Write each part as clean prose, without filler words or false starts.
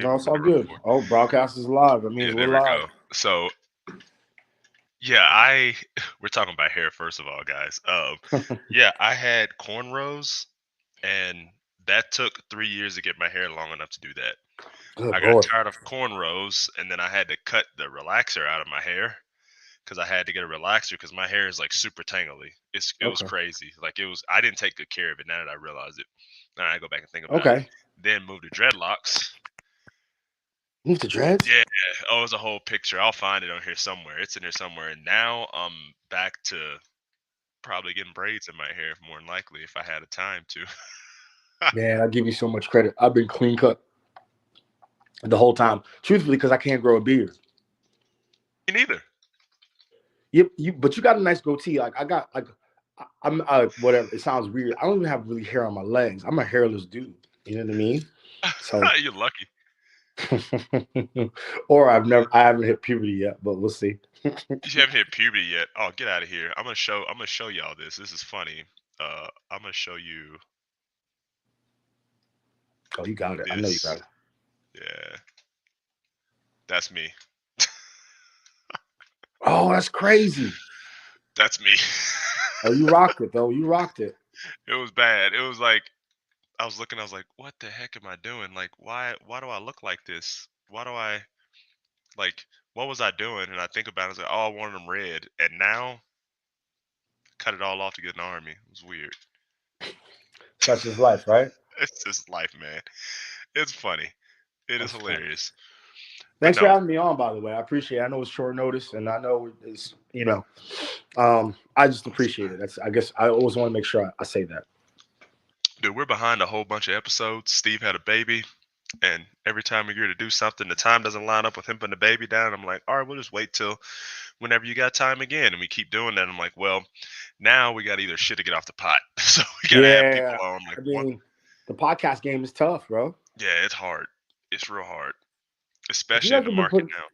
No, it's all been around good. before. Oh, broadcast is live. That Yeah, means we're there we live. go. So yeah, I we're talking about hair first of all, guys. Yeah, I had cornrows, and that took 3 years to get my hair long enough to do that. Good I got Lord. tired of cornrows, and then I had to cut the relaxer out of my hair because I had to get a relaxer because my hair is like super tangly. It was Okay. crazy. Like it was. I didn't take good care of it. Now that I realize it, now I go back and think about it. Okay. Then moved to dreadlocks. Move to dreads. Yeah. Oh, it was a whole picture. I'll find it on here somewhere. It's in here somewhere. And now I'm back to probably getting braids in my hair more than likely if I had a time to. Man, I give you so much credit. I've been clean cut the whole time. Truthfully, because I can't grow a beard. Me neither. But you got a nice goatee. Like I got, like I'm whatever. It sounds weird. I don't even have really hair on my legs. I'm a hairless dude. You know what I mean? So, You're lucky. or I haven't hit puberty yet, but we'll see. You haven't hit puberty yet. Oh, get out of here. I'm gonna show y'all this. This is funny. I'm gonna show you Oh, you got it. I know you got this. it. Yeah, that's me. Oh, that's crazy. That's me. Oh, you rocked it though. You rocked it. It was bad. It was like I was looking. I was like, "What the heck am I doing? Like, why do I look like this? Why do I like? What was I doing?" And I think about it. I was like, "Oh, I wanted them red." And now, cut it all off to get an army. It was weird. Such is life, right? It's just life, man. It's funny. It is That's funny. hilarious. But Thanks for no, having me on, by the way. I appreciate it. I know it's short notice, and I know it's I just appreciate it. That's I guess I always want to make sure I say that. dude, we're behind a whole bunch of episodes. Steve had a baby, and every time we agree to do something, the time doesn't line up with him putting the baby down. I'm like, all right, we'll just wait till whenever you got time again, and we keep doing that. I'm like, well, now we got either shit to get off the pot, so we gotta have people Yeah, on. Like, I what? mean, the podcast game is tough, bro. Yeah, it's hard. It's real hard, But you especially in guys the have been market put now.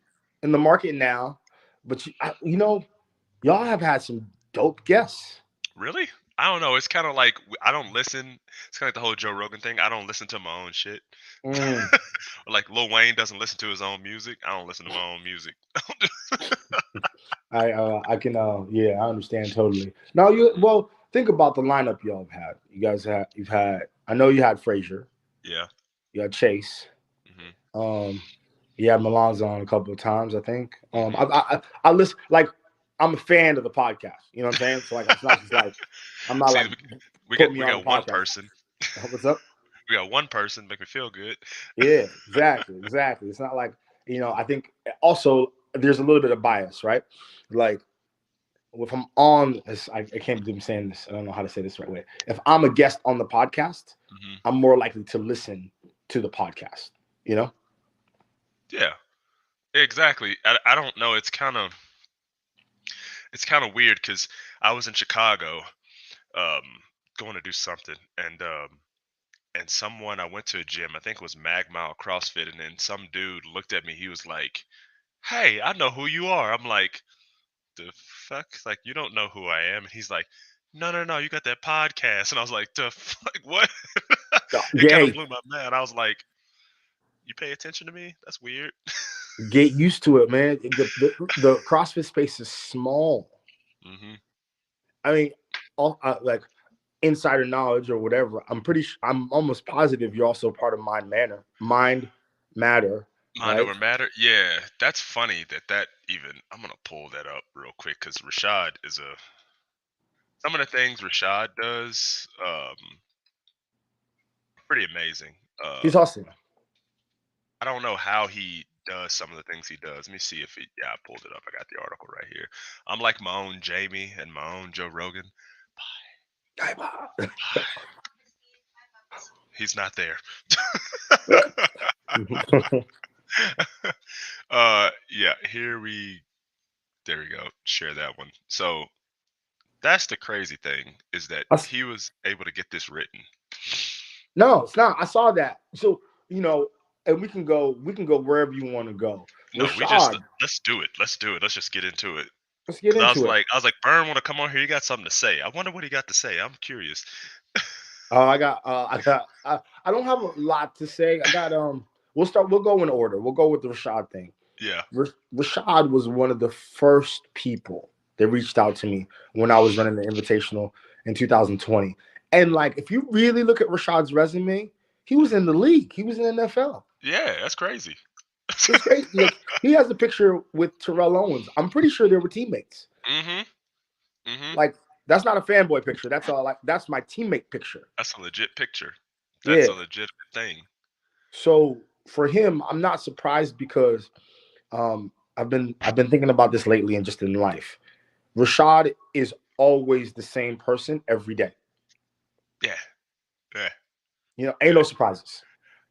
in the market now. But y'all have had some dope guests. Really? I don't know. It's kind of like I don't listen. It's kind of like the whole Joe Rogan thing. I don't listen to my own shit. Mm. Like Lil Wayne doesn't listen to his own music. I don't listen to my own music. I can yeah, I understand totally. Now you well think about the lineup y'all have had. You've had I know you had Frazier, Yeah. you had Chase, Mhm. um, you had Milan's on a couple of times, I think. Mhm. I listen like I'm a fan of the podcast. You know what I'm saying? So like it's not just like I'm not See, like we got put me we on the got one podcast. person. What's up? We got one person make me feel good. Yeah, exactly. It's not like I think also there's a little bit of bias, right? Like if I'm on, I can't believe I'm saying this. I don't know how to say this the right way. If I'm a guest on the podcast, Mhm. I'm more likely to listen to the podcast. You know? Yeah. Exactly. I don't know. It's kind of weird because I was in Chicago, um, going to do something, and someone I went to a gym. I think it was Mag Mile CrossFit, and then some dude looked at me. He was like, "Hey, I know who you are." I'm like, "The fuck? Like you don't know who I am?" And he's like, "No, no, no, you got that podcast." And I was like, "The fuck? What?" It kind of Hey, blew my mind. I was like, "You pay attention to me? That's weird." get used to it, man. The CrossFit space is small. Hmm. I mean, like insider knowledge or whatever. I'm almost positive you're also part of Mind Matter, Mind right? over matter. Yeah, that's funny that even. I'm gonna pull that up real quick because Rashad is a. Some of the things Rashad does, pretty amazing. He's hustling. I don't know how he does some of the things he does. Let me see if he. Yeah, I pulled it up. I got the article right here. I'm like my own Jamie and my own Joe Rogan. He's not there. Yeah. There we go. Share that one. So that's the crazy thing is that he was able to get this written. No, it's not. I saw that. So and we can go wherever you want to go. No, we just Rashad, let's do it. Let's do it. Let's just get into it. let's get Cause into it. I was like, Bern, want to come on here? You got something to say? I wonder what he got to say. I'm curious. I don't have a lot to say. I got We'll go in order. We'll go with the Rashad thing. Yeah. Rashad was one of the first people that reached out to me when I was running the Invitational in 2020. And like, if you really look at Rashad's resume, he was in the league. He was in the NFL. Yeah, that's crazy. It's crazy. Like, he has a picture with Terrell Owens. I'm pretty sure they were teammates. Mhm. Mhm. Like, that's not a fanboy picture. That's all. Like, that's my teammate picture. That's a legit picture. That's Yeah. a legitimate thing. So for him, I'm not surprised because I've been thinking about this lately and just in life. Rashad is always the same person every day. Yeah. Yeah. Ain't Yeah. no surprises.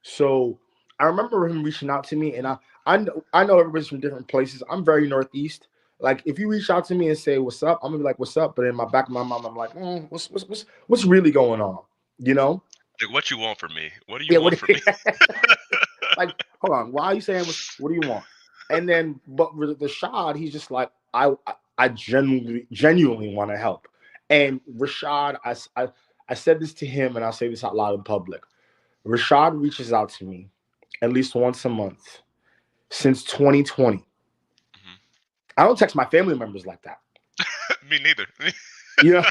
So I remember him reaching out to me, and I know everybody's from different places. I'm very northeast. Like, if you reach out to me and say what's up, I'm gonna be like, what's up? But in my back of my mind, I'm like, what's really going on? You know? Like, what you want from me? What do you Yeah. want from me? Like, hold on, why are you saying what do you want? And then, but with Rashad, he's just like, I genuinely want to help. And Rashad, I said this to him, and I'll say this out loud in public. Rashad reaches out to me at least once a month since 2020. Mhm. I don't text my family members like that. Me neither. You know?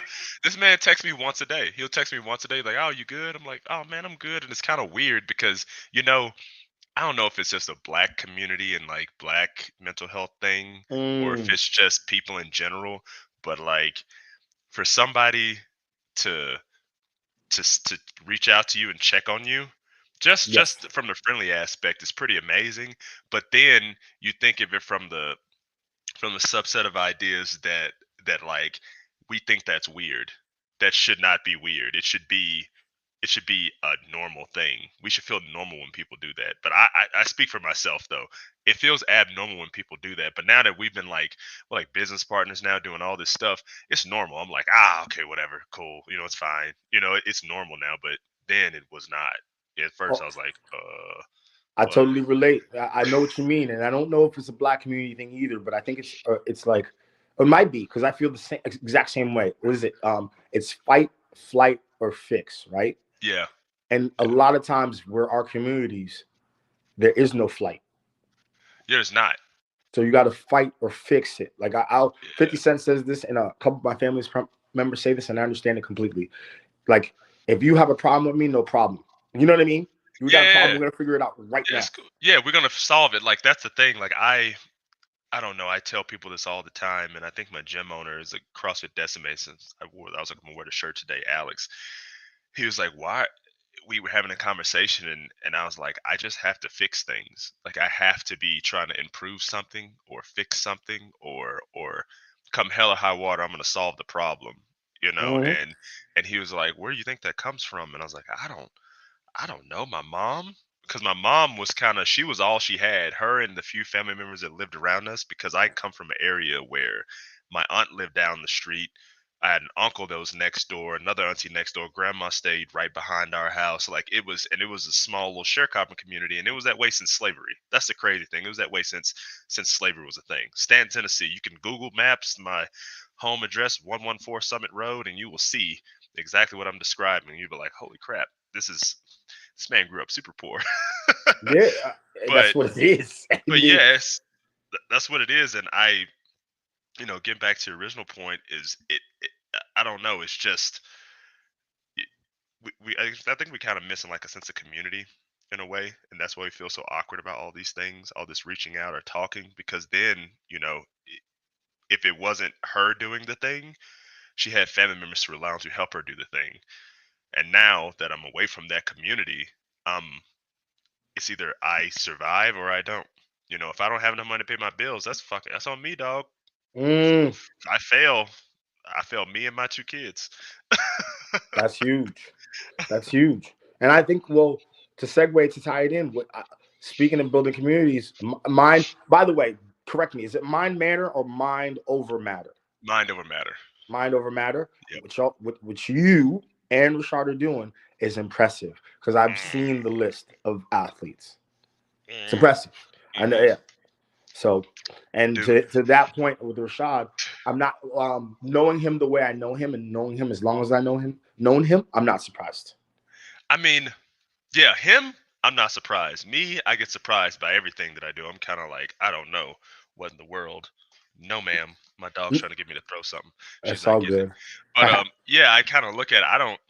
This man texts me once a day. He'll text me once a day, like, "Oh, you good?" I'm like, "Oh man, I'm good." And it's kind of weird because I don't know if it's just a black community and like black mental health thing, or if Mm, it's just people in general. But like, for somebody to to reach out to you and check on you, yes. just from the friendly aspect, is pretty amazing. But then you think of it from the subset of ideas that like we think that's weird. That should not be weird. It should be a normal thing. We should feel normal when people do that. But I speak for myself though. It feels abnormal when people do that. But now that we've been like, we're like business partners now, doing all this stuff, it's normal. I'm like, okay, whatever, cool. It's fine. It's normal now. But then it was not. At first, Oh, I was like, I what? totally relate. I know what you mean, and I don't know if it's a black community thing either, but I think it's like it might be because I feel the same exact same way. What is it? It's fight, flight, or fix, right? Yeah, And a yeah, lot of times where our communities, there is no flight. yeah. It's not. So you got to fight or fix it. Like, I'll Yeah, 50 Cent says this, and a couple of my family's members say this, and I understand it completely. Like, if you have a problem with me, no problem. You know what I mean? You got a problem, yeah. we're gonna figure it out right Yeah, now. it's cool. Yeah, we're gonna solve it. Like that's the thing. Like I don't know. I tell people this all the time, and I think my gym owner is a CrossFit Decimate. Since I was like, I'm gonna wear the shirt today, Alex. He was like, "Why?" We were having a conversation, and I was like, "I just have to fix things. Like I have to be trying to improve something or fix something, or come hell or high water, I'm gonna solve the problem." Hmm. And he was like, "Where do you think that comes from?" And I was like, I don't know, my mom, because my mom was kind of, she was all she had, her and the few family members that lived around us, because I come from an area where my aunt lived down the street. I had an uncle that was next door, another auntie next door, grandma stayed right behind our house. Like it was a small little sharecropping community, and it was that way since slavery. That's the crazy thing. It was that way since slavery was a thing. Stanton, Tennessee. You can Google Maps my home address, 114 Summit Road, and you will see exactly what I'm describing. You'll be like, holy crap, this man grew up super poor. Yeah, but that's what it is. but yes, that's what it is. And getting back to the original point, is I don't know. It's just I think we kind of missing like a sense of community in a way, and that's why we feel so awkward about all these things, all this reaching out or talking. Because then if it wasn't her doing the thing, she had family members to rely on to help her do the thing. And now that I'm away from that community, um, it's either I survive or I don't. If I don't have enough money to pay my bills, that's on me, dog. Mm, If I fail, I fail me and my two kids. that's huge. That's huge. And I think, well, to segue to tie it in, speaking of building communities, mind. By the way, correct me. Is it mind matter or mind over matter? Mind over matter. Mind over matter. Yep. Which you and Rashad are doing is impressive because I've Mm, seen the list of athletes. It's mm, impressive. I know. hmm Yeah. So, and Dude, to that point with Rashad, I'm not knowing him the way I know him and knowing him as long as I know him, known him. I'm not surprised. I mean, yeah, him. I'm not surprised. Me, I get surprised by everything that I do. I'm kind of like, I don't know what in the world. No, ma'am. My dog's trying to get me to throw something. She's That's not all getting it. good. But yeah, I kind of look at it. I don't,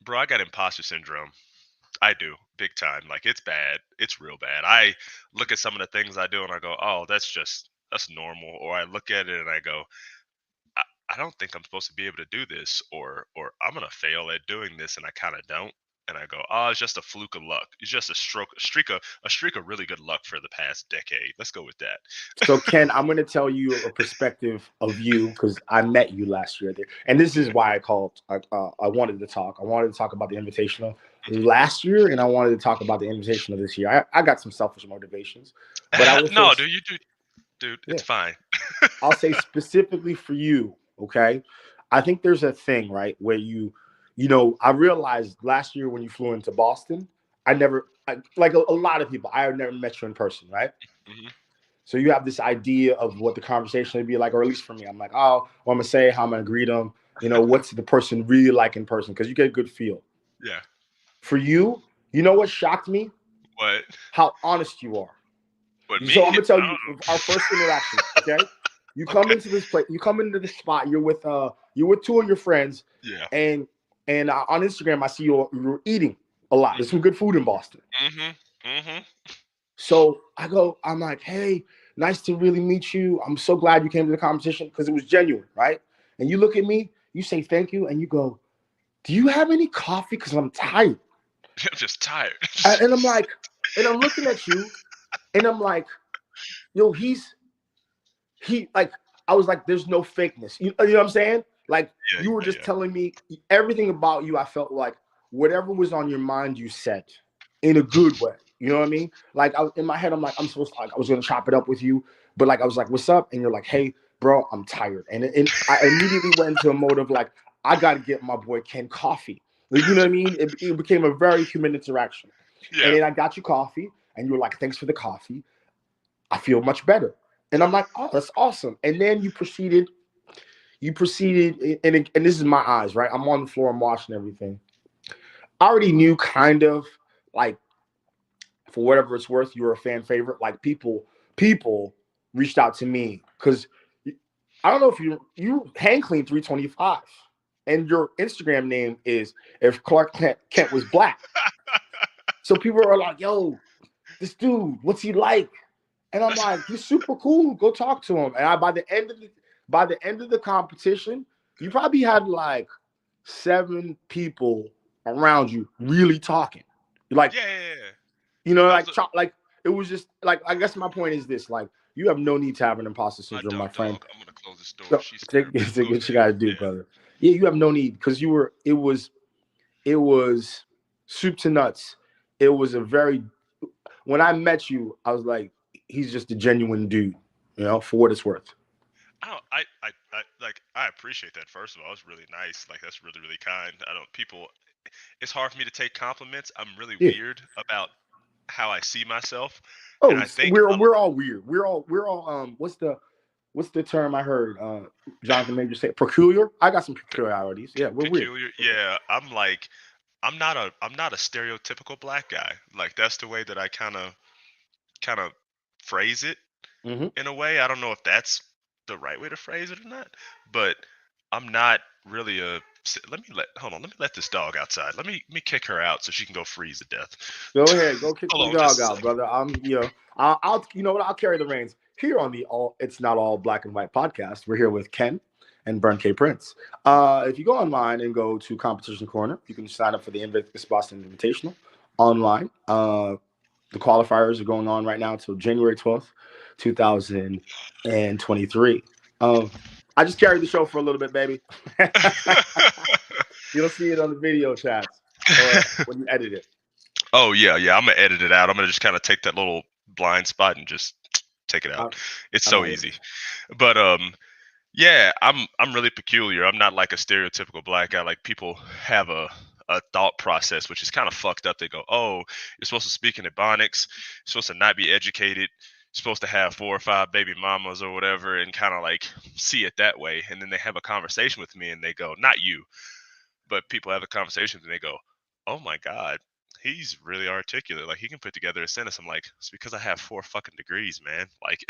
bro. I got imposter syndrome. I do, big time. Like it's bad. It's real bad. I look at some of the things I do and I go, oh, that's normal. Or I look at it and I go, I, I don't think I'm supposed to be able to do this, or I'm gonna fail at doing this, and I kind of don't. And I go, oh, it's just a fluke of luck. It's just a streak of really good luck for the past decade. Let's go with that. So, Ken, I'm going to tell you a perspective of you because I met you last year there, and this is Yeah. why I called. I wanted to talk. I wanted to talk about the Invitational Mhm. last year, and I wanted to talk about the Invitational this year. I got some selfish motivations, but I will say, No, dude, dude. yeah, It's fine. I'll say specifically for you. Okay, I think there's a thing right where I realized last year when you flew into Boston, like a lot of people, I had never met you in person, right? Hmm. So you have this idea of what the conversation would be like, or at least for me, I'm like, oh, what I'm gonna say, how I'm gonna greet them. What's the person really like in person? Because you get a good feel. Yeah. For you, you know what shocked me? What? How honest you are. What So I'm me? gonna tell I you don't our first interaction. Okay, you know. come Okay. into this place. You come into this spot. You're with two of your friends, Yeah. and on Instagram I see you're eating a lot. There's some Mhm. good food in Boston. Mhm. Mhm. So I'm like, hey, nice to really meet you. I'm so glad you came to the competition because it was genuine, right? And you look at me, you say thank you, and you go, do you have any coffee? Because I'm tired. I'm just tired. And I'm like, and I'm looking at you, and I'm like, yo, like, I was like, there's no fakeness. You know what I'm saying? Like, Yeah. you were Yeah. just Yeah. telling me everything about you. I felt like whatever was on your mind, you said in a good way. You know what I mean? Like, in my head, I'm like, I was going to chop it up with you. But like, I was like, what's up? And you're like, hey, bro, I'm tired. And I immediately went into a mode of like, I got to get my boy Ken coffee. Like, you know what I mean? It became a very human interaction. And Yeah. then I got you coffee, and you were like, thanks for the coffee. I feel much better. And I'm like, oh, that's awesome. And then you proceeded, and this is my eyes, right? I'm on the floor, I'm watching everything. I already knew kind of like, for whatever it's worth, you were a fan favorite. Like, people reached out to me because I don't know if you hang clean 325, and your Instagram name is if Clark Kent was black. So people are like, yo, this dude, what's he like? And I'm like, he's super cool. Go talk to him. And by the end of the competition, you probably had like 7 people around you really talking. Like, Yeah. Yeah. Yeah. That was like like it was just like, I guess my point is this: like, you have no need to have an imposter my syndrome, my friend. dog. I'm gonna close this door. So She's take, scared me. take Go what you ahead. gotta do, Yeah. brother. Yeah, you have no need because it was soup to nuts. It was a very when I met you, I was like, he's just a genuine dude, for what it's worth. I don't. Like. I appreciate that. First of all, it's really nice. Like that's really, really kind. I don't. People. It's hard for me to take compliments. I'm really Yeah. weird about how I see myself, and Oh, I think we're all weird. We're all what's the term I heard Jonathan Major say? Peculiar. I got some peculiarities. Yeah, we're weird. peculiar. Yeah. I'm like. I'm not a stereotypical black guy. Like that's the way that I kind of phrase it Hmm. in a way. I don't know if that's the right way to phrase it or not, but I'm not really a. Hold on. Let me let this dog outside. Let me kick her out so she can go freeze to death. Go ahead, go kick the Hold on, dog just a out, second. brother. I'll you know what? I'll carry the reins here on the all. It's not all black and white podcast. We're here with Ken and Bern K Prince. If you go online and go to Competition Corner, you can sign up for the Invictus Boston Invitational online. The qualifiers are going on right now until January 12th, 2023. Um, I just carried the show for a little bit, baby. You'll see it on the video chats or when you edit it. Oh yeah, yeah. I'm gonna edit it out. I'm gonna just kind of take that little blind spot and just take it I, out. It's I'm so editing. easy. But yeah, I'm really peculiar. I'm not like a stereotypical black guy. Like people have a thought process which is kind of fucked up. They go, "Oh, you're supposed to speak in Ebonics. You're supposed to not be educated. You're supposed to have 4 or 5 baby mamas or whatever," and kind of like see it that way. And then they have a conversation with me and they go, "Not you, but people have a conversation and they go, "Oh my God, he's really articulate. Like he can put together a sentence. I'm like, it's because I have 4 fucking degrees, man. Like,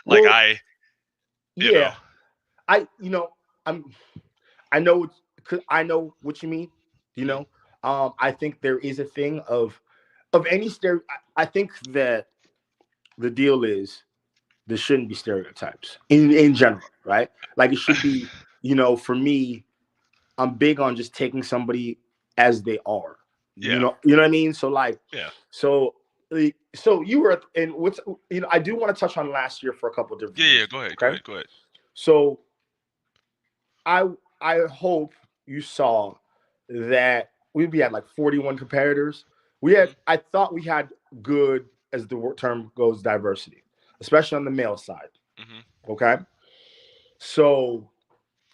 like Well, you know, yeah, I you know I'm I know I know what you mean. You mhm, know, I think there is a thing of any stereo. I think that the deal is there shouldn't be stereotypes in general, right? Like it should be. For me, I'm big on just taking somebody as they are. yeah, You know what I mean. So like, yeah, so so you were and what's I do want to touch on last year for a couple of yeah, different yeah. reasons. Go ahead, go Okay, ahead, go ahead. so I I hope you saw that we had like 41 competitors. Hmm. I thought we had good, as the term goes, diversity, especially on the male side. Hmm. Okay, so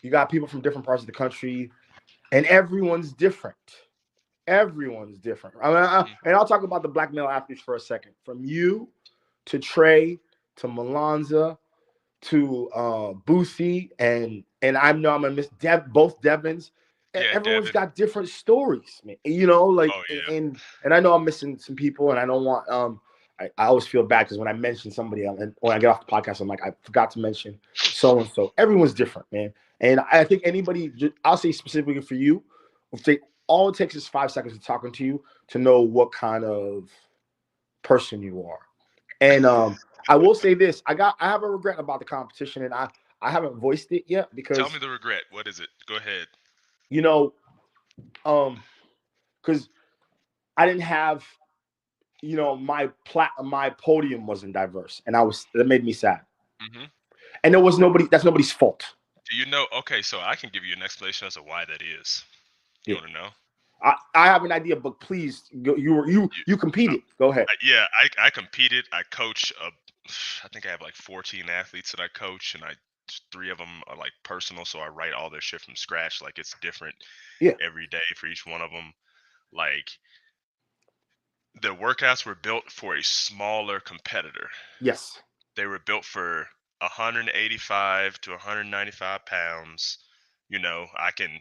you got people from different parts of the country, and everyone's different. Everyone's different. Hmm. And I'll talk about the black male athletes for a second. From you to Trey to Melanza to Boosie, and I know I'm gonna miss both Devins. Yeah, Everyone's Devin. got different stories, man. Like Oh yeah. and I know I'm missing some people, and I don't want I always feel bad because when I mention somebody else, and when I get off the podcast, I'm like I forgot to mention so and so. Everyone's different, man. And I think anybody, I'll say specifically for you, if they all it takes is 5 seconds of talking to you to know what kind of person you are. And I will say this: I have a regret about the competition, and I haven't voiced it yet Tell me because the regret. What is it? Go ahead. you know because I didn't have my podium wasn't diverse, and that made me sad. Hmm. And there was nobody. That's nobody's fault. Do you know? Okay, so I can give you an explanation as to why that is. You Yeah, want to know? I have an idea, but please, You, you competed. Go ahead. yeah, I competed. I coach. I think I have like 14 athletes that I coach, and 3 of them are like personal. So I write all their shit from scratch. Like it's different Yeah. every day for each one of them. Like the workouts were built for a smaller competitor. Yes. They were built for 185 to 195 pounds. I can,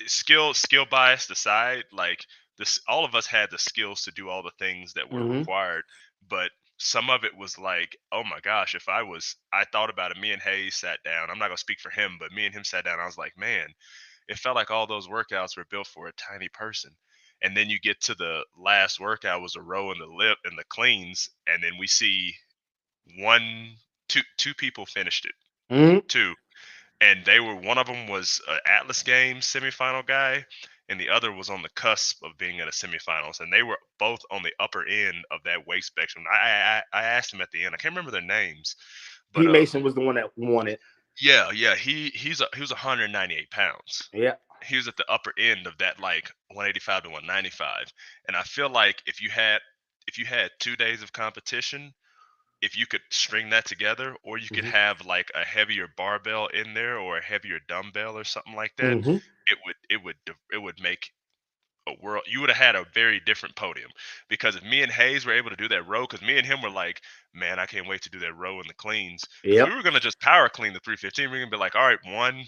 skill bias aside, like this, all of us had the skills to do all the things that were Mm-hmm. required, but some of it was like, oh my gosh, I thought about it. Me and Hayes sat down. I'm not gonna speak for him, but me and him sat down. I was like, man, it felt like all those workouts were built for a tiny person. And then you get to the last workout was a row in the lip and the cleans, and then we see one, two people finished it. Mm-hmm. Two, and they were one of them was a Atlas Games semifinal guy, and the other was on the cusp of being at a semifinals, and they were both on the upper end of that weight spectrum. I asked them at the end. I can't remember their names, but Pete Mason was the one that won it. yeah, yeah, he was 198 pounds. Yeah. He was at the upper end of that, like 185 to 195, and I feel like if you had 2 days of competition, if you could string that together, or you could Mm-hmm. have like a heavier barbell in there or a heavier dumbbell or something like that, Mm-hmm. it would make a world. You would have had a very different podium, because if me and Hayes were able to do that row, because me and him were like, man, I can't wait to do that row in the cleans, because we Yep. were gonna just power clean the 315. We're gonna be like, all right, one,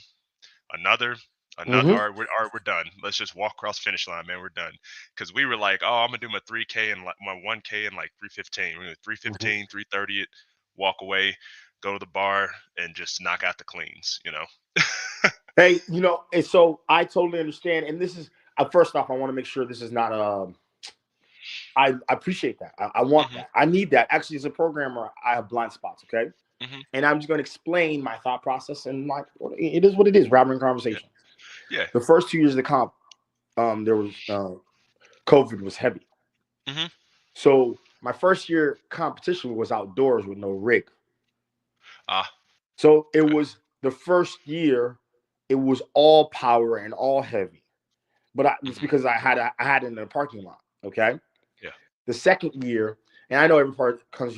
another. Another, Mm-hmm. all right, we're done. Let's just walk across the finish line, man. We're done. Because we were like, oh, I'm gonna do my 3K and like my 1K and like 315. We're gonna do Mm-hmm. 315, 330 it, walk away, go to the bar, and just knock out the cleans. Hey, and so I totally understand. And this is first off, I want to make sure this is not. I appreciate that. I want Hmm. that. I need that. Actually, as a programmer, I have blind spots. Okay, Hmm. and I'm just going to explain my thought process and like it is what it is. We're having a Yeah. conversation. Yeah. The first 2 years of the comp, there was COVID was heavy. Hmm. So my first year competition was outdoors with no rig. Ah. So it Okay. was the first year. It was all power and all heavy. But it's Hmm. because I had it in the parking lot. Okay. Yeah. The second year, and I know every part of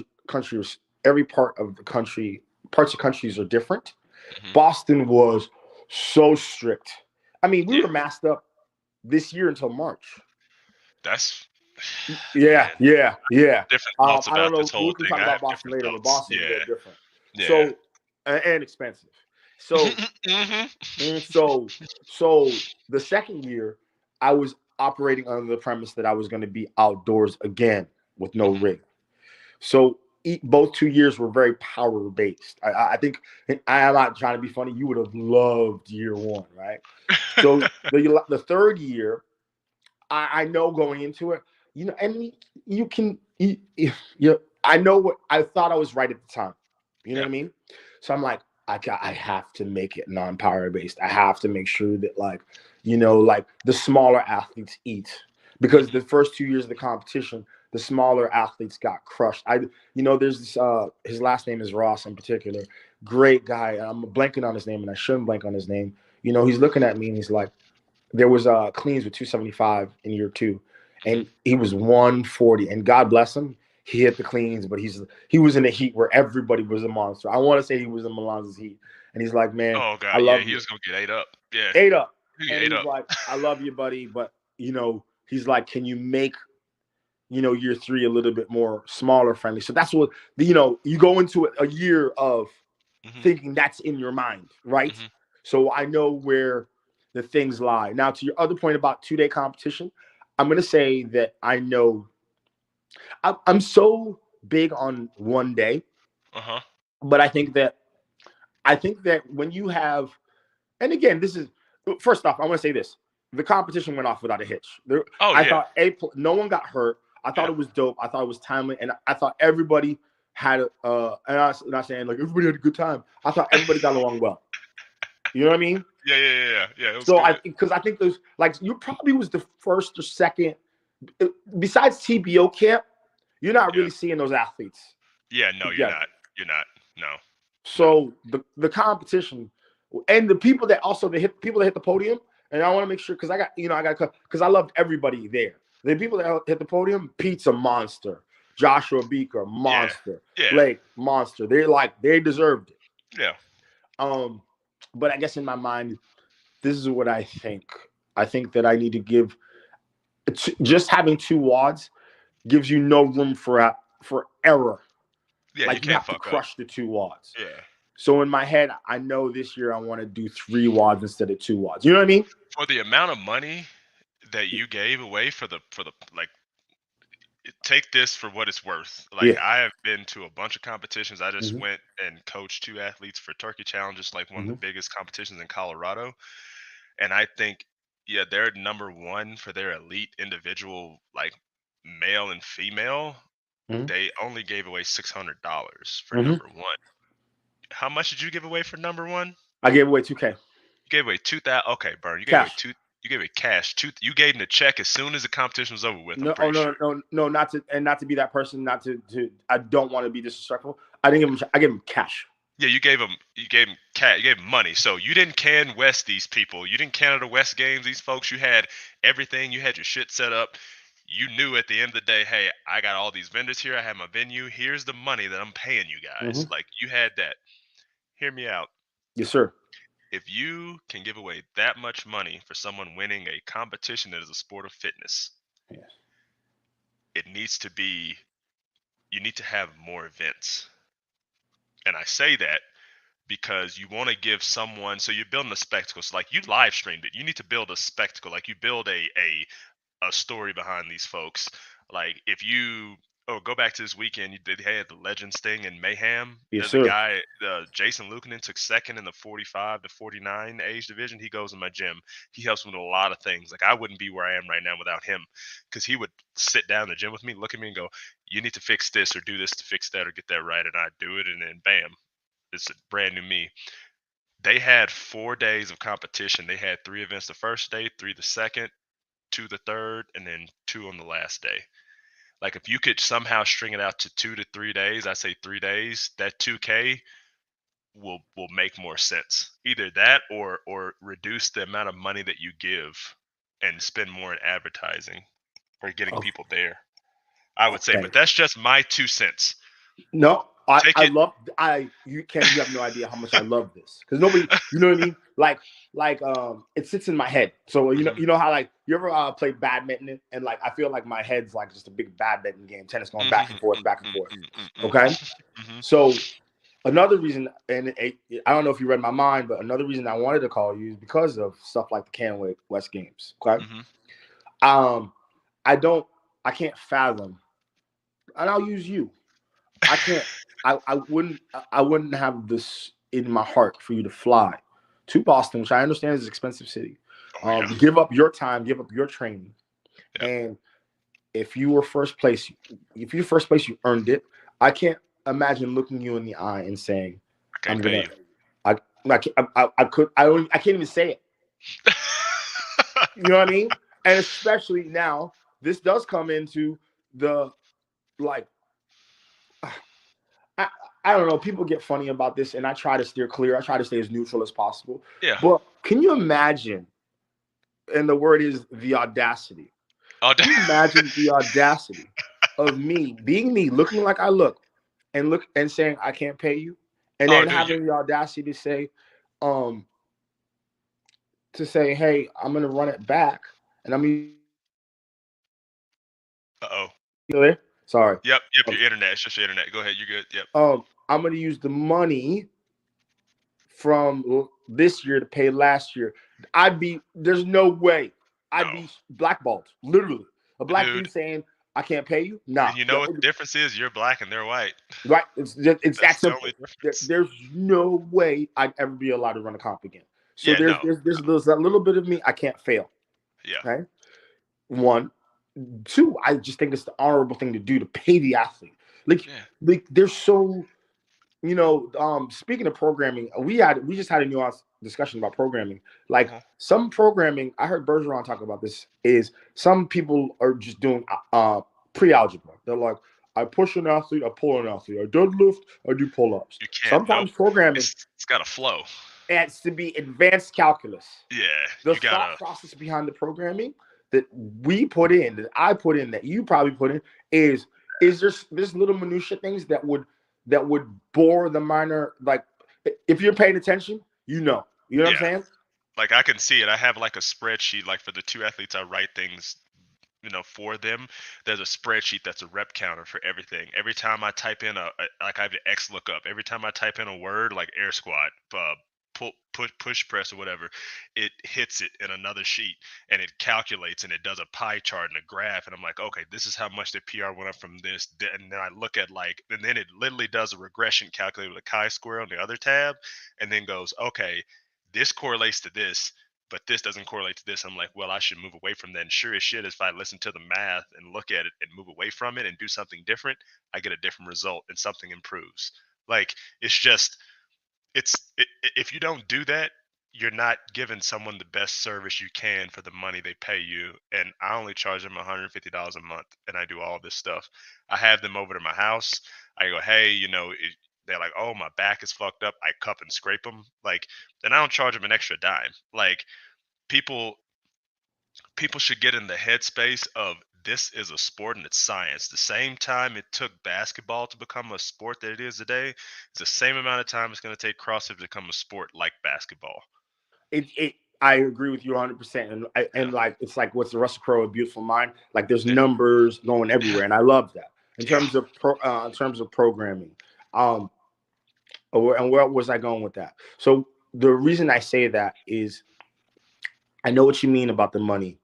the country, parts of countries are different. Hmm. Boston was so strict. I mean, we Yeah. were masked up this year until March. That's Yeah, man. yeah, yeah. Different thoughts I don't about this know. whole We can thing. talk I about have Boston different later, but thoughts. Boston's a Yeah. little different. Yeah. So and expensive. So Hmm. so the second year, I was. operating under the premise that I was going to be outdoors again with no Mhm. rig. So both 2 years were very power based. I think I am not trying to be funny. You would have loved year one, right? So the third year, I know going into it, and you can, I know what I thought I was right at the time. You know Yeah. what I mean? So I'm like, I have to make it non-power based. I have to make sure that like the smaller athletes eat because Mhm. the first 2 years of the competition, the smaller athletes got crushed. There's this. His last name is Ross in particular. Great guy. I'm blanking on his name, and I shouldn't blank on his name. He's looking at me and he's like, there was cleans with 275 in year two, Mhm. and he was 140. And God bless him, he hit the cleans, but he was in a heat where everybody was a monster. I want to say he was in Milan's heat, and he's like, man, Oh I god, yeah, love he you, was gonna get ate up. Yeah, ate up, he get and ate he's up. like, I love you, buddy, but he's like, can you make year three a little bit more smaller friendly? So that's what you go into it a year of Mhm. thinking that's in your mind, right? Mhm. So I know where the things lie. Now, to your other point about 2 day competition, I'm going to say that I know I'm so big on 1 day, Uh-huh. but I think that when you have, and again, this is first off, I want to say this: the competition went off without a hitch. Oh I yeah. thought no one got hurt. I thought Yeah. it was dope. I thought it was timely, and I thought everybody had and I'm not saying like everybody had a good time. I thought everybody got along well. You know what I mean? Yeah, yeah, yeah, yeah. Yeah, it was So good. because I think those like you probably was the first or second besides TBO camp, you're not Yeah. really seeing those athletes Yeah, no, you're together. not. You're not. No. No. So the competition and the people that also they hit the podium, and I want to make sure because I got because I loved everybody there. The people that hit the podium, Pete's a monster, Joshua Beaker, Yeah. monster, Yeah. Blake, monster. They deserved it. Yeah. Um, but I guess in my mind, this is what I think. I think that I need to give just having two wads gives you no room for error. Yeah, you Like you can't have to fuck up. crush the two wads. Yeah. So in my head, I know this year I want to do 3 wads instead of 2 wads. You know what I mean? For the amount of money that you gave away for the like take this for what it's worth. Like Yeah. I have been to a bunch of competitions. I just Hmm. went and coached two athletes for Turkey Challenges, like one of the Hmm. biggest competitions in Colorado. And I think, yeah, they're number one for their elite individual, like male and female. Hmm. They only gave away $600 for Hmm. number one. How much did you give away for number one? I gave away 2K You gave away 2,000. Okay, Bern, you gave away cash. two. You gave away cash. You gave him the check as soon as the competition was over with. I'm No, oh pretty no, sure. no, no, not to be that person. Not to. I don't want to be disrespectful. I didn't give him. I gave him cash. Yeah, you gave him cat, you gave him money. So you didn't can West these people. You didn't Canada West games these folks. You had everything. You had your shit set up. You knew at the end of the day, hey, I got all these vendors here. I have my venue. Here's the money that I'm paying you guys. Hmm. Like you had that. Hear me out. Yes, sir. If you can give away that much money for someone winning a competition that is a sport of fitness, Yes. it needs to be you need to have more events. And I say that because you want to give someone so you're building a spectacle. So like you live streamed it. You need to build a spectacle. Like you build a story behind these folks. Like if you go back to this weekend, they had the Legends thing in Mayhem. Yes, There's a sir. guy, Jason Lukanen took second in the 45 to 49 age division. He goes in my gym. He helps me with a lot of things. Like I wouldn't be where I am right now without him, because he would sit down in the gym with me, look at me, and go, "You need to fix this or do this to fix that or get that right," and I do it, and then bam, it's a brand new me. They had 4 days of competition. They had three events the first day, three the second, two the third, and then two on the last day. Like if you could somehow string it out to 2 to 3 days, I say 3 days, that 2K will make more sense. Either that or reduce the amount of money that you give and spend more in advertising or getting Oh, people there. I would say, okay. but that's just my 2 cents. No, Take I it. love you have no idea how much I love this because nobody, you know what I mean, it sits in my head. So Mhm, you know how like you ever play badminton and like I feel like my head's like just a big badminton game, tennis going back and mhm, forth, mm, back and mm, forth. mm, mm, Okay, mm. Mhm, so another reason, and I don't know if you read my mind, but another reason I wanted to call you is because of stuff like the Can West games. Okay, mhm, Um, I can't fathom, and I'll use you. I can't. I wouldn't have this in my heart for you to fly to Boston, which I understand is an expensive city. Oh yeah. Give up your time, give up your training, Yeah. and if you were first place, if you first place, you earned it. I can't imagine looking you in the eye and saying, I "I'm can't pay gonna." you. I can't even say it. You know what I mean? And especially now, this does come into the like I, I don't know. People get funny about this, and I try to steer clear. I try to stay as neutral as possible. Yeah. But can you imagine? And the word is the audacity. Oh, Can you imagine the audacity of me being me, looking like I look and saying I can't pay you, and oh, then dude, you. having the audacity um, to say, hey, I'm gonna run it back, and I'm gonna use the money. Uh oh. There? Sorry. Yep. Yep. Um, Your internet. It's just your internet. Go ahead. You good? Yep. I'm gonna use the money from this year to pay last year. There's no way No, I'd be blackballed. Literally, a black dude. dude saying I can't pay you. Nah, And you know what the difference is? You're black and they're white. right? It's That's that the only simple. difference. There's no way I'd ever be allowed to run a comp again. So Yeah. No. there's that little bit of me I can't fail. Yeah. Okay, one, two. I just think it's the honorable thing to do to pay the athlete. Like Yeah. they're so speaking of programming, we just had a nuanced discussion about programming. Like Uh-huh. some programming, I heard Bergeron talk about this. Is some people are just doing pre-algebra. They're like, I push an athlete, I pull an athlete, I deadlift, I do pull-ups. You can't. Nope. Sometimes programming It's got to flow. has to be advanced calculus. Yeah. The You thought gotta. process behind the programming that we put in, that I put in, that you probably put in, is there's little minutia things that would bore the minor. Like if you're paying attention, you know what I'm Yeah. saying. Like I can see it. I have like a spreadsheet. Like for the two athletes, I write things for them. There's a spreadsheet that's a rep counter for everything. Every time I type in like I have the X lookup. Every time I type in a word like air squat, push press or whatever, it hits it in another sheet and it calculates and it does a pie chart and a graph. And I'm like, okay, this is how much the PR went up from this. And then I look at and then it literally does a regression calculator with a chi-square on the other tab, and then goes, okay, this correlates to this, but this doesn't correlate to this. I'm like, well, I should move away from that. And sure as shit, if I listen to the math and look at it and move away from it and do something different, I get a different result and something improves. Like it's just, if you don't do that, you're not giving someone the best service you can for the money they pay you. And I only charge them $150 a month, and I do all this stuff. I have them over to my house. I go, hey, they're like, oh, my back is fucked up. I cup and scrape them. Like, then I don't charge them an extra dime. Like, people people should get in the headspace of this is a sport and it's science. The same time it took basketball to become a sport that it is today, it's the same amount of time it's going to take CrossFit to become a sport like basketball. I agree with you 100%. And Yeah, like it's like what's the Russell Crowe, A Beautiful Mind. Like there's yeah, numbers going yeah, everywhere, and I love that. yeah. In terms of programming, um, and where was I going with that? So the reason I say that is I know what you mean about the money,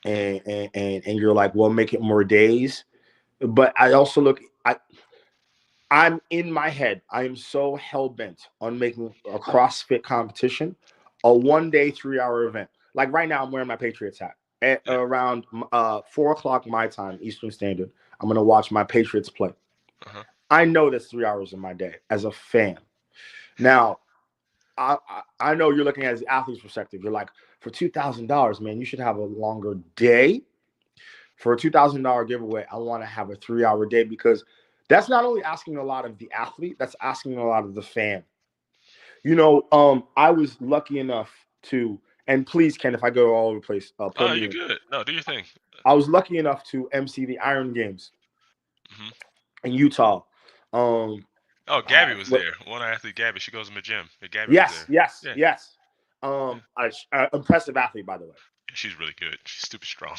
Mhm. and you're like, well, make it more days. But I also I'm in my head. I am so hell bent on making a CrossFit competition a 1 day, 3 hour event. Like right now, I'm wearing my Patriots hat at Yeah. around 4 o'clock my time, Eastern Standard. I'm gonna watch my Patriots play. Uh-huh. I know that's 3 hours of my day as a fan. Now, I know you're looking at the athlete's perspective. You're like, for $2,000, man, you should have a longer day. For a $2,000 giveaway, I want to have a 3 hour day because that's not only asking a lot of the athlete, that's asking a lot of the fan. I was lucky enough to, and please, Ken, if I go all over the place, pull Oh, me you're in. good. No, do your thing. I was lucky enough to MC the Iron Games Hmm. in Utah. Um, Oh, Gabby was what? there. One athlete, Gabby. She goes in the gym. Yeah, Gabby was Yes, there. yes, Yeah, yes. yeah. Impressive athlete, by the way. She's really good. She's stupid strong.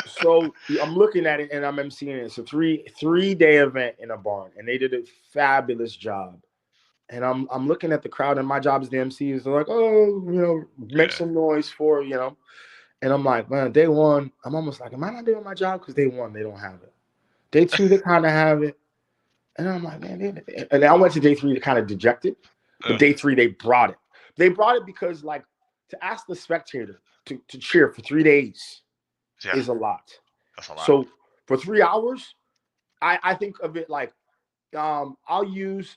So I'm looking at it and I'm emceeing it. It's a three-day event in a barn, and they did a fabulous job. And I'm looking at the crowd, and my job as the MC is like, oh, make Yeah. some noise for. And I'm like, man, day one, I'm almost like, am I not doing my job? Because day one, they don't have it. Day two, they kind of have it. And I'm like, man, and I went to day three to kind of deject it. But Uh, day three, they brought it. They brought it because, like, to ask the spectator to cheer for 3 days yeah, is a lot. that's a lot. So for 3 hours, I think of it like I'll use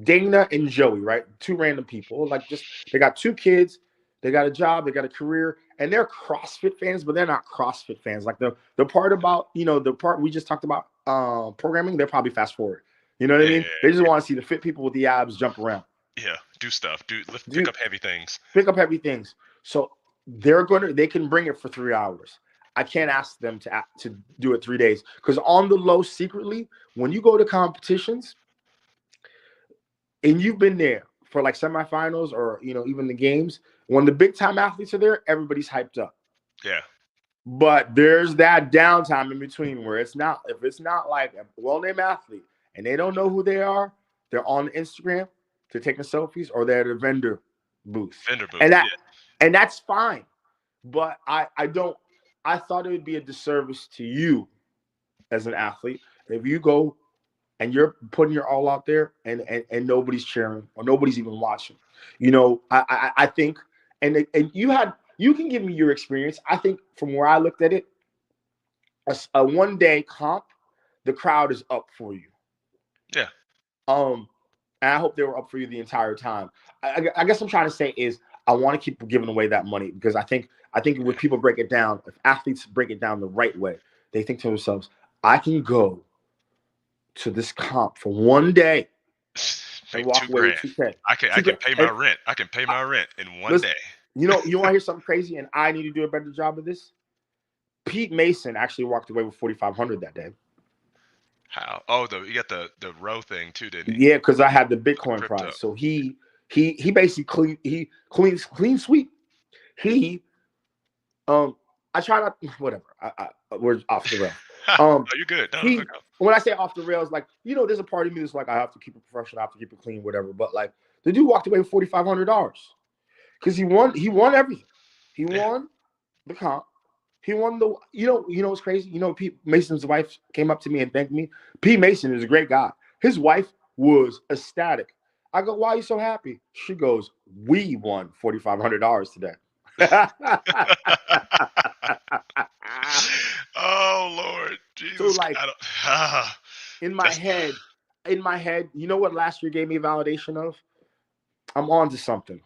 Dana and Joey, right? Two random people. Like just they got two kids, they got a job, they got a career, and they're CrossFit fans, but they're not CrossFit fans. Like the part about the part we just talked about programming, they're probably fast forward. You know what I Yeah, mean? They just want to see the fit people with the abs jump around. yeah. Do stuff. Pick Do up heavy things. pick up heavy things. So they can bring it for 3 hours. I can't ask them to do it 3 days because on the low, secretly, when you go to competitions and you've been there for like semifinals or even the games, when the big time athletes are there, everybody's hyped up. Yeah, But there's that downtime in between where it's not if it's not like a well-named athlete and they don't know who they are, they're on Instagram, they're taking selfies, or they're at a vendor booth. vendor And booth. that Yeah, and that's fine. But I don't I thought it would be a disservice to you as an athlete if you go and you're putting your all out there and nobody's cheering or nobody's even watching. I think and you can give me your experience. I think from where I looked at it, a 1 day comp, the crowd is up for you. yeah. Um, and I hope they were up for you the entire time. I guess I'm trying to say is I want to keep giving away that money because I think when people break it down, if athletes break it down the right way, they think to themselves, I can go to this comp for 1 day and Make walk two away with grand. 2K. I Two can K. pay my And rent. I can pay I, my rent in one listen, day. you want to hear something crazy? And I need to do a better job of this. Pete Mason actually walked away with 4,500 that day. How? Oh, you got the row thing too, didn't he? Yeah, because I had the The Bitcoin crypto. prize. So he basically he clean sweep. He I try not whatever. We're off the rails. Ha! Um Oh, you're good. No, no, he go. when I say off the rails, like there's a part of me that's like I have to keep it professional, I have to keep it clean, whatever. But like the dude walked away with $4,500 because he won everything. He Yeah. won the comp. He won the what's crazy. Pete Mason's wife came up to me and thanked me. Pete Mason is a great guy. His wife was ecstatic. I go, why are you so happy? She goes, we won $4,500 today. Oh Lord, So Jesus! like I don't. Ah, in my that's head, you know what last year gave me validation of? I'm on to something.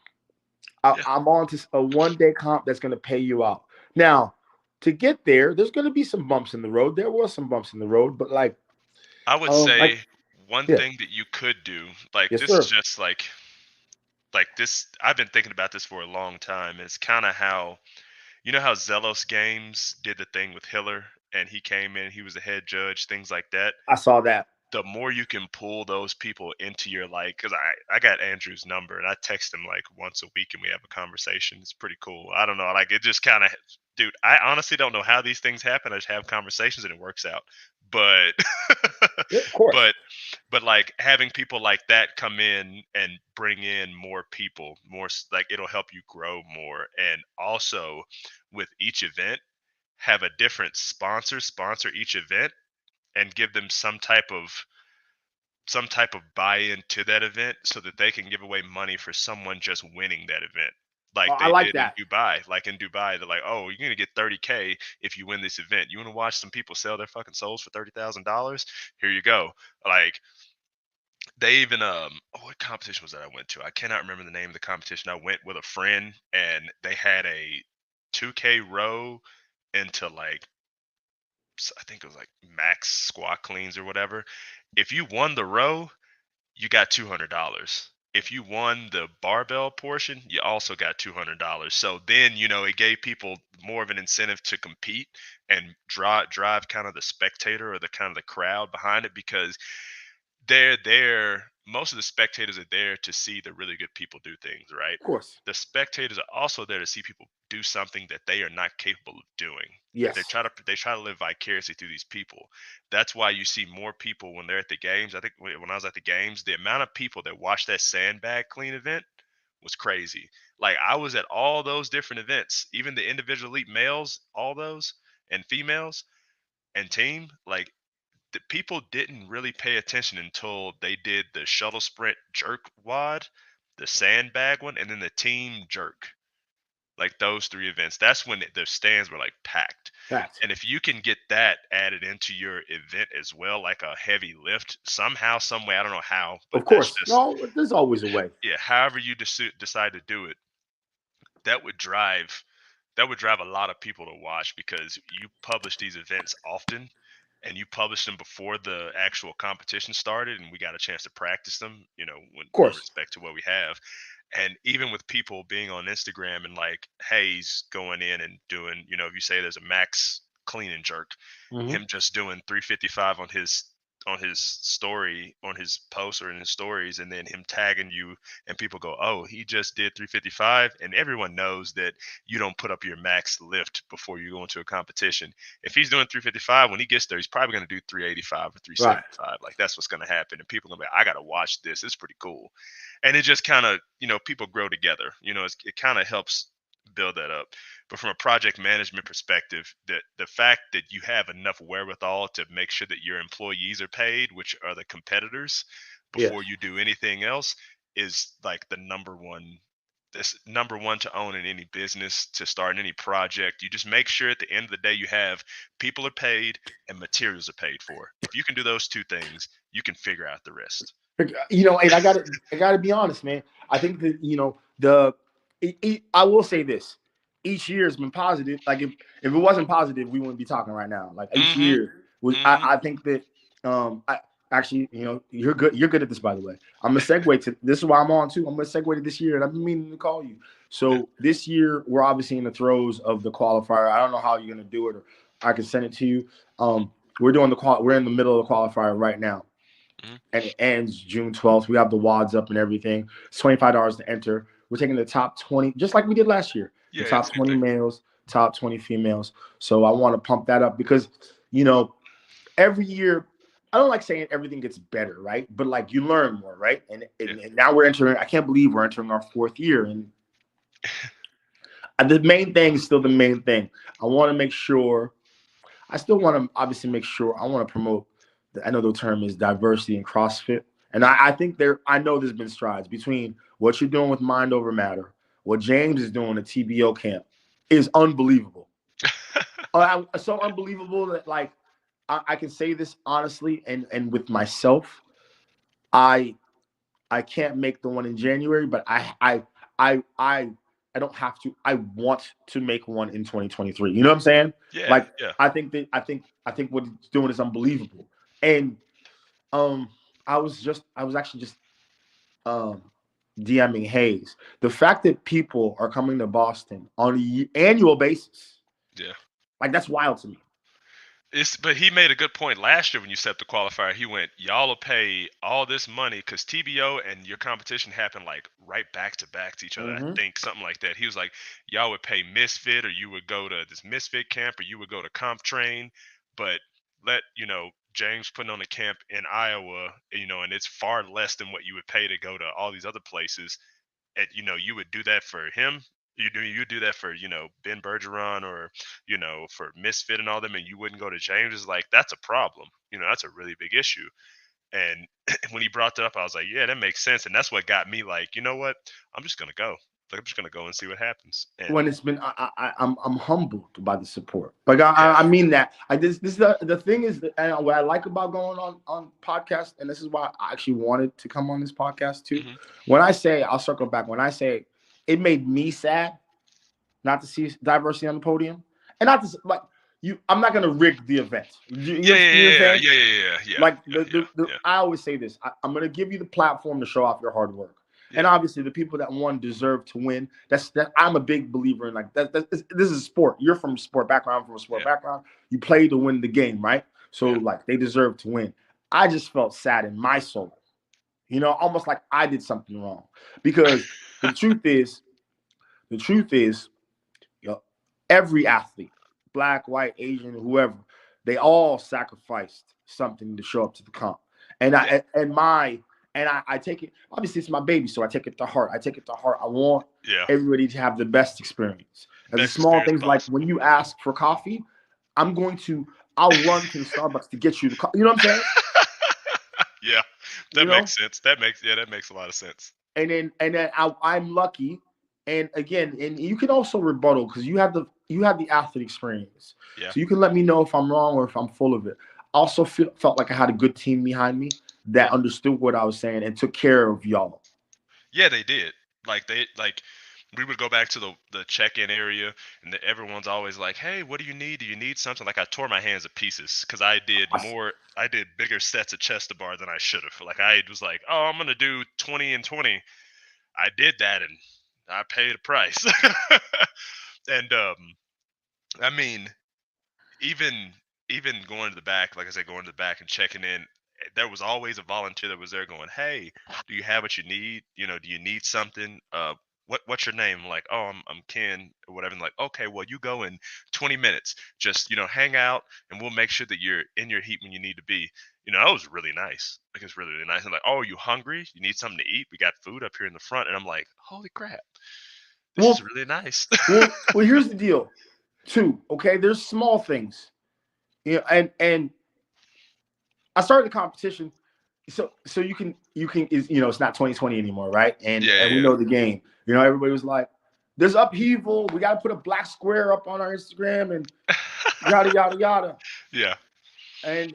yeah. I'm on to a 1 day comp that's going to pay you out. Now, to get there, there's going to be some bumps in the road. There was some bumps in the road, but I would like say one yeah, thing that you could do, like yes this is sir. just like this. I've been thinking about this for a long time. It's kind of how how Zelos Games did the thing with Hiller, and he came in, he was a head judge, things like that. I saw that. The more you can pull those people into your because I got Andrew's number and I text him like once a week and we have a conversation. It's pretty cool. I don't know, like it just kind of, dude. I honestly don't know how these things happen. I just have conversations and it works out. But Yeah, of course. but like having people like that come in and bring in more people, like it'll help you grow more, and also with each event have a different sponsor each event and give them some type of buy-in to that event so that they can give away money for someone just winning that event like I they like did in that. Dubai. Like in Dubai, they're like, "Oh, you're gonna get 30K if you win this event. You want to watch some people sell their fucking souls for $30,000? Here you go." Like they even what competition was that I went to? I cannot remember the name of the competition. I went with a friend and they had a 2K row into like I think it was like max squat cleans or whatever. If you won the row, you got $200. If you won the barbell portion, you also got $200. So then, it gave people more of an incentive to compete and drive kind of the spectator or the kind of the crowd behind it because they're there. Most of the spectators are there to see the really good people do things, right? Of course. The spectators are also there to see people do something that they are not capable of doing. Yes. They try to live vicariously through these people. That's why you see more people when they're at the games. I think when I was at the games, the amount of people that watched that sandbag clean event was crazy. Like I was at all those different events, even the individual elite males, all those, and females and team. Like the people didn't really pay attention until they did the shuttle sprint jerk wad, the sandbag one, and then the team jerk. Like those three events, that's when the stands were like packed. Fact. And if you can get that added into your event as well, like a heavy lift, somehow, some way, I don't know how, but Of that's course. just, No, there's always a way. yeah, however you decide to do it, that would drive a lot of people to watch because you publish these events often and you publish them before the actual competition started and we got a chance to practice them, when Of in course. respect to what we have. And even with people being on Instagram and like Hayes going in and doing, if you say there's a max clean and jerk, Hmm. him just doing 355 on his story, on his post or in his stories, and then him tagging you, and people go, oh, he just did 355, and everyone knows that you don't put up your max lift before you go into a competition. If he's doing 355, when he gets there, he's probably going to do 385 or Right. 375. Like that's what's going to happen, and people are going to be, I got to watch this. It's pretty cool. And it just kind of, people grow together. It kind of helps build that up. But from a project management perspective, the fact that you have enough wherewithal to make sure that your employees are paid, which are the competitors, Yes. before you do anything else, is like the number one. This number one to own in any business, to start in any project. You just make sure at the end of the day you have people are paid and materials are paid for. If you can do those two things, you can figure out the rest. And I gotta be honest, man. I think that I will say this: each year has been positive. Like if it wasn't positive, we wouldn't be talking right now. Like each Mm-hmm. year was, Mm-hmm. I think that I actually, you're good. You're good at this, by the way. I'm gonna segue to this is why I'm on too. I'm gonna segue to this year, and I've been meaning to call you. Yeah. So this year, we're obviously in the throes of the qualifier. I don't know how you're gonna do it, or I can send it to you. Mm-hmm. We're doing we're in the middle of the qualifier right now, Mm-hmm. and it ends June 12th. We have the wads up and everything. It's $25 to enter. We're taking the top 20, just like we did last year. The Yeah, top same 20 thing. males, top 20 females. So I want to pump that up because, you know, every year, I don't like saying everything gets better, right? But like you learn more, right? Yeah. And now we're entering, I can't believe we're entering our fourth year. And the main thing is still the main thing. I want to make sure I still want to obviously make sure I want to promote. I know the term is diversity in CrossFit, and I think I know there's been strides between what you're doing with Mind Over Matter, what James is doing at TBO camp, is unbelievable. So unbelievable that like I can say this honestly and with myself, I I can't make the one in January, but I I I don't have to. I want to make one in 2023. You know what I'm saying? Yeah, Like yeah. I think what he's doing is unbelievable. And um I was actually just um DMing Hayes. The fact that people are coming to Boston on an annual basis, Yeah. like that's wild to me. But he made a good point last year when you set the qualifier. He went, y'all will pay all this money because TBO and your competition happened like right back to each other. I Hmm. think something like that. He was like, y'all would pay Misfit, or you would go to this Misfit camp, or you would go to Comp Train, but let James putting on a camp in Iowa, and it's far less than what you would pay to go to all these other places. And you would do that for him. You do that for Ben Bergeron, or for Misfit and all them, and you wouldn't go to James. Is like, that's a problem. That's a really big issue. And when he brought that up, I was like, yeah, that makes sense. And that's what got me like, you know what, I'm just gonna go. Like, I'm just gonna go and see what happens. And When it's been I'm humbled by the support. Like yeah. I mean that. This is the thing is that, and what I like about going on podcast, and this is why I actually wanted to come on this podcast too. Hmm. When I say, I'll circle back. When I say it made me sad not to see diversity on the podium, and not to like I'm not gonna rig the event. Yeah, yeah, You know what I'm yeah, saying? yeah, yeah, yeah, yeah, Like yeah, yeah, the yeah, I always say this. I'm gonna give you the platform to show off your hard work. yeah, And obviously, the people that won deserve to win. That I'm a big believer in. Like this is sport. You're from a sport background. I'm from a sport yeah, background. You play to win the game, right? So yeah. like they deserve to win. I just felt sad in my soul. Almost like I did something wrong. Because the truth is, the truth is, you know, every athlete, black, white, Asian, whoever, they all sacrificed something to show up to the comp. And Yeah. I and my and I take it. Obviously, it's my baby, so I take it to heart. I take it to heart. I want Yeah. everybody to have the best experience. As the Best small experience things like possible. when you ask for coffee, I'll run to the Starbucks to get you the coffee. You know what I'm saying? Yeah, You that know, makes sense. That makes a lot of sense. and then I'm lucky. And again, and you can also rebuttal because you have the athlete experience, Yeah. so you can let me know if I'm wrong or if I'm full of it. I also felt like I had a good team behind me that Yeah. understood what I was saying and took care of y'all. Yeah, they did. Like we would go back to the check-in area, and everyone's always like, "Hey, what do you need? Do you need something?" Like I tore my hands to pieces because I did bigger sets of chest to bar than I should have. Like I was like, "Oh, I'm gonna do 20 and 20." I did that, and I paid a price. And I mean, even even going to the back, like I said, going to the back and checking in, there was always a volunteer that was there going, "Hey, do you have what you need? Do you need something? What's your name?" I'm like, "Oh, I'm Ken or whatever." And like, "Okay, well, you go in 20 minutes. Just hang out, and we'll make sure that you're in your heat when you need to be." That was really nice. Like it's really really nice. And like, "Oh, you hungry? You need something to eat? We got food up here in the front." And I'm like, "Holy crap, this is Well, really nice." well, here's the deal, too. Okay, there's small things, and I started the competition, so you can is it's not 2020 anymore, right? And Yeah, and we yeah, know the game. Everybody was like, "There's upheaval. We got to put a black square up on our Instagram and yada yada yada." yeah. And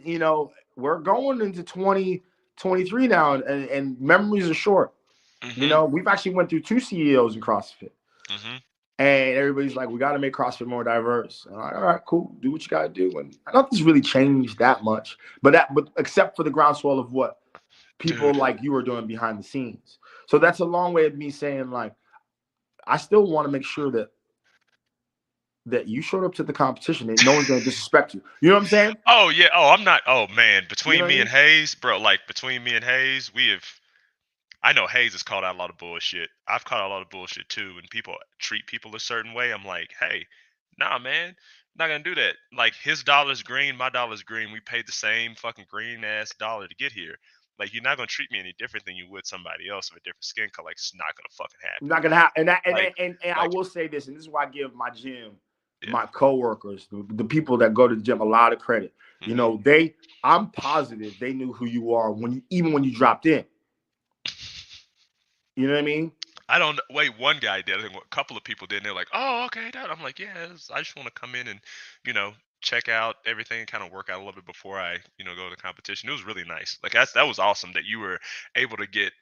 we're going into 2023 now, and memories are short. Mhm, We've actually went through two CEOs in CrossFit. mhm. And everybody's like, we got to make CrossFit more diverse. And I'm like, all right, cool. Do what you got to do. And nothing's really changed that much, but except for the groundswell of what people Dude, like you are doing behind the scenes. So that's a long way of me saying, like, I still want to make sure that you showed up to the competition and no one's going to disrespect you. You know what I'm saying? oh yeah. Oh, I'm not. Oh man, You know between what I me and mean? Hayes, bro. Like between me and Hayes, we have. I know Hayes has called out a lot of bullshit. I've called out a lot of bullshit too. When people treat people a certain way, I'm like, hey, nah, man, not gonna do that. Like his dollar's green, my dollar's green. We paid the same fucking green ass dollar to get here. Like you're not gonna treat me any different than you would somebody else of a different skin color. Like it's not gonna fucking I'm happen. not gonna happen. And, that, and, Like, and I like, will say this, and this is why I give my gym, yeah. my coworkers, the people that go to the gym, a lot of credit. Hmm. I'm positive they knew who you are even when you dropped in. You know what I mean? I don't wait. One guy did. I think a couple of people did. And they're like, "Oh, okay, Dad." I'm like, "Yeah, I just want to come in and, you know, check out everything and kind of work out a little bit before I, go to the competition." It was really nice. Like that was awesome that you were able to get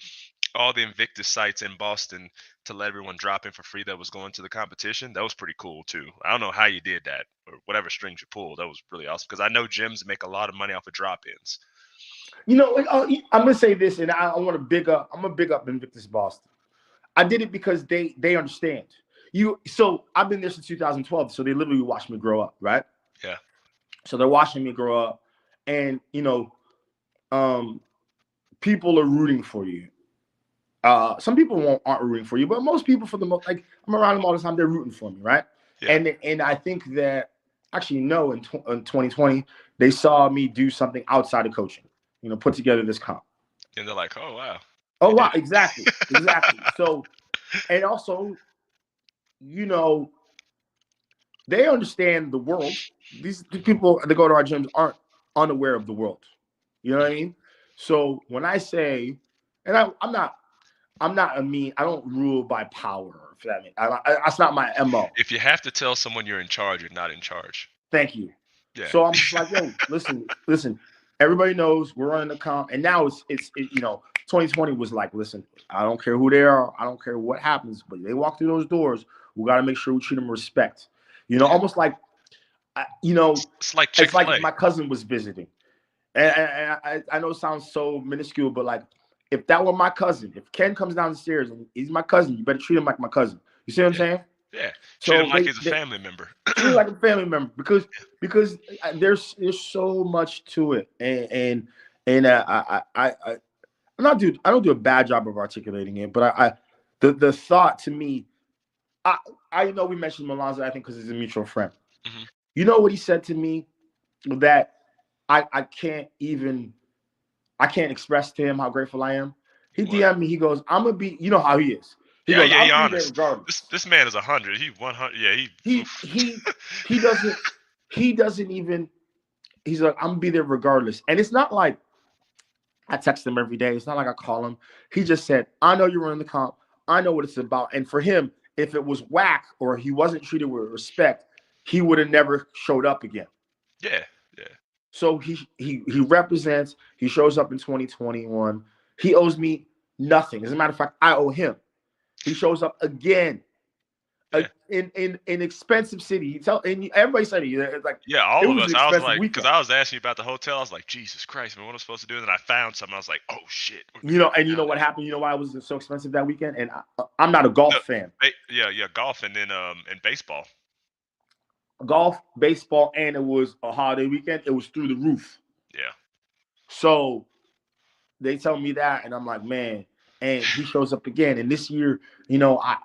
all the Invictus sites in Boston to let everyone drop in for free that was going to the competition. That was pretty cool too. I don't know how you did that or whatever strings you pulled. That was really awesome because I know gyms make a lot of money off of drop-ins. I'm gonna say this, and I want to big up. I'm gonna big up Invictus Boston. I did it because they understand you. So I've been there since 2012. So they literally watched me grow up, right? Yeah. So they're watching me grow up, and um, people are rooting for you. Some people aren't rooting for you, but most people, for the most, like I'm around them all the time, they're rooting for me, right? Yeah. And I think that actually no, in 2020 they saw me do something outside of coaching, put together this comp. And they're like, "Oh wow, Oh you wow, did it." exactly. So and also, you know, they understand the world. The people that go to our gyms aren't unaware of the world. You know what I mean? So when I say, and I'm not a mean. I don't rule by power. For that, that's not my mo. If you have to tell someone you're in charge, you're not in charge. Thank you. Yeah. So I'm just like, yo, listen. Everybody knows we're running the comp, and now it's 2020 was like, listen, I don't care who they are, I don't care what happens, but they walk through those doors. We got to make sure we treat them with respect. Yeah. Almost like, It's like it's like if Chick-fil-A. my cousin was visiting, and, Yeah. I know it sounds so minuscule, but like if that were my cousin, if Ken comes down the stairs and he's my cousin, you better treat him like my cousin. You see what I'm Yeah. saying? Yeah. Treat him So like he's a family member. treat it like a family member because there's so much to it, and I don't do a bad job of articulating it, but the thought to me, I know we mentioned Malonzo, I think because he's a mutual friend. Hmm. You know what he said to me that I can't express to him how grateful I am. He What? DM'd me. He goes, "I'm gonna be." You know how he is. He Yeah, goes, yeah, he "I'll be there honest. This regardless." this man is 100. He 100. Yeah, he. He Oof. he he doesn't. He doesn't even. He's like, "I'm gonna be there regardless." And it's not like I text him every day. It's not like I call him. He just said, "I know you're running the comp. I know what it's about." And for him, if it was whack or he wasn't treated with respect, he would have never showed up again. Yeah, yeah, So he represents. He shows up in 2021. He owes me nothing. As a matter of fact, I owe him. He shows up again yeah. in expensive city. He tell and everybody said it's like Yeah, it all of was an us. I was expensive like, because weekend. I was asking you about the hotel. I was like, Jesus Christ, man, what am I supposed to do? And then I found something. I was like, oh shit, we're You good. know, and you know what happened. You know why it was so expensive that weekend. And I'm not a No, golf fan. yeah, yeah, golf and then and baseball. Golf, baseball, and it was a holiday weekend. It was through the roof. Yeah, So they tell me that, and I'm like, man. And he shows up again. And this year, you know, I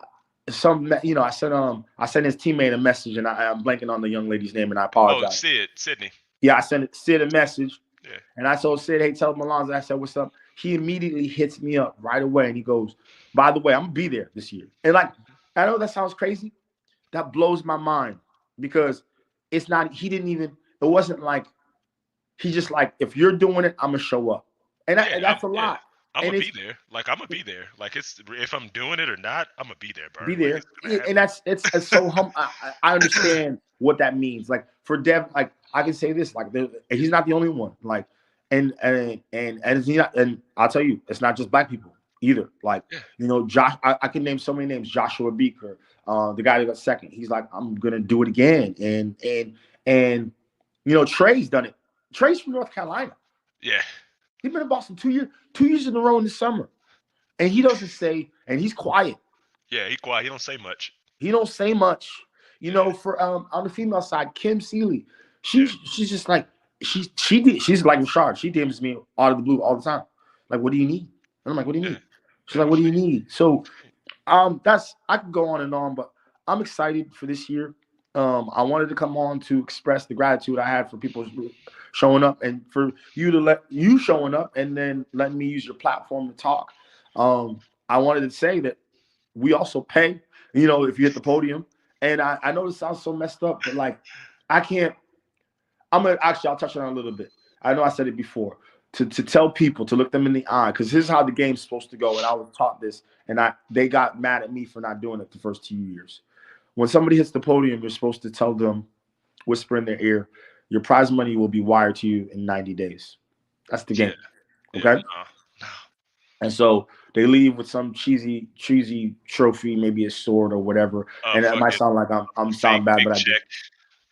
sent his teammate a message, and I'm blanking on the young lady's name, and I oh, apologize. Sydney. Yeah, I sent Sid a message, Yeah, and I told Sid, hey, tell Milan. I said, what's up? He immediately hits me up right away, and he goes, by the way, I'm gonna be there this year. And like, I know that sounds crazy. That blows my mind because it's not. He didn't even. It wasn't like he just like if you're doing it, I'm gonna show up, and yeah, that's a yeah. lot. I'm And gonna it's be there. Like I'm gonna be there. Like it's if I'm doing it or not, I'm gonna be there, be Bern. Like there, it's gonna and happen. that's it's so I understand what that means. Like for Dev, like I can say this, like he's not the only one. Like and he's not, and I'll tell you, it's not just black people either. Like Yeah, you know, Josh, I can name so many names. Joshua Beaker, the guy that got second. He's like, I'm gonna do it again, and you know, Trey's done it. Trey's from North Carolina. yeah, He's been in Boston 2 years in a row in the summer, and he doesn't say, and he's quiet. yeah. He quiet. He don't say much. He don't say much. You Yeah, know, for on the female side, Kim Seeley, yeah, she's just like she's like Rashard. She DMs me out of the blue all the time. Like, what do you need? And I'm like, what do you yeah, need? She's yeah. like, what do you need? So that's I could go on and on, but I'm excited for this year. I wanted to come on to express the gratitude I had for people showing up and for you to let you showing up and then letting me use your platform to talk. I wanted to say that we also pay, you know, if you hit the podium. And I know this sounds so messed up, but like I can't I'm gonna actually I'll touch on it a little bit. I know I said it before. To tell people to look them in the eye, because here's how the game's supposed to go. And I was taught this, and they got mad at me for not doing it the first 2 years. When somebody hits the podium, you're supposed to tell them, whisper in their ear, your prize money will be wired to you in 90 days. That's the Yeah, game. yeah. Okay. No, no. And so they leave with some cheesy trophy, maybe a sword or whatever. And that might Fucking sound like I'm fake sound bad, big but I do. check.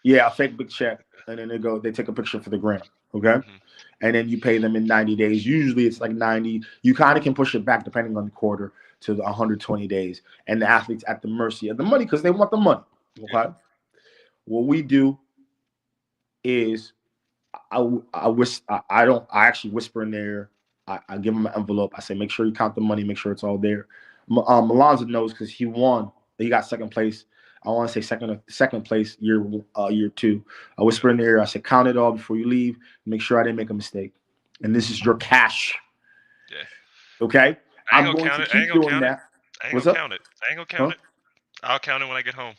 Yeah, a fake big check. And then they take a picture for the gram. Okay. Hmm. And then you pay them in 90 days. Usually it's like 90. You kind of can push it back depending on the quarter to the 120 days. And the athlete's at the mercy of the money because they want the money. Yeah, Okay. What we do is I actually whisper in there. I give him an envelope. I say, make sure you count the money, make sure it's all there. Malonza knows because he won. He got second place. I want to say second place year two. I yeah, whisper in there. I said, count it all before you leave. Make sure I didn't make a mistake. And this is your cash. yeah. Okay. I ain't I'm gonna going to count it. I ain't keep gonna doing count it. that. I ain't What's gonna up? count it. I ain't gonna count Huh? it. I'll count it when I get home.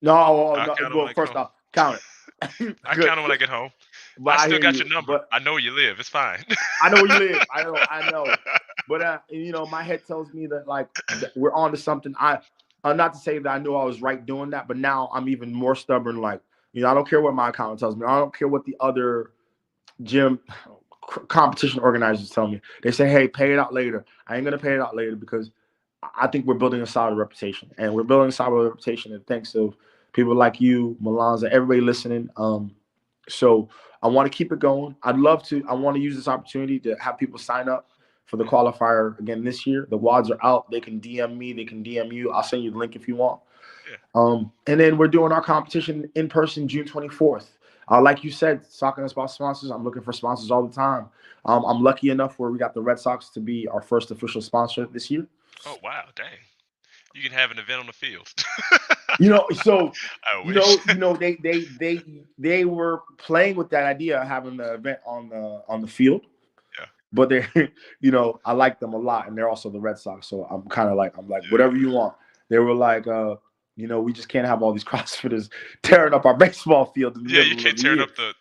No, I'll no. count it when Well, I get first home. off, count it. I Good. count it when I get home. But I I still hear got your you. number. But I know where you live. It's fine. I know where you live. I know. But you know, my head tells me that like we're on to something. Not to say that I knew I was right doing that, but now I'm even more stubborn. Like, you know, I don't care what my accountant tells me. I don't care what the other gym competition organizers tell me. They say, "Hey, pay it out later." I ain't gonna pay it out later because I think we're building a solid reputation, and we're building a solid reputation. And thanks to people like you, Milanza, everybody listening. So I want to keep it going. I'd love to. I want to use this opportunity to have people sign up for the qualifier again this year. The wads are out. They can DM me. They can DM you. I'll send you the link if you want. Yeah, And then we're doing our competition in person June 24th. Like you said, talking about sponsors, I'm looking for sponsors all the time. I'm lucky enough where we got the Red Sox to be our first official sponsor this year. oh wow, dang. You can have an event on the field. You know, so I wish. they were playing with that idea of having the event on the field. Yeah. but they, I like them a lot, and they're also the Red Sox. So I'm kind of like, whatever Yeah. you want. They were like, we just can't have all these CrossFitters tearing up our baseball field in the Yeah, you middle can't of the turn year, up the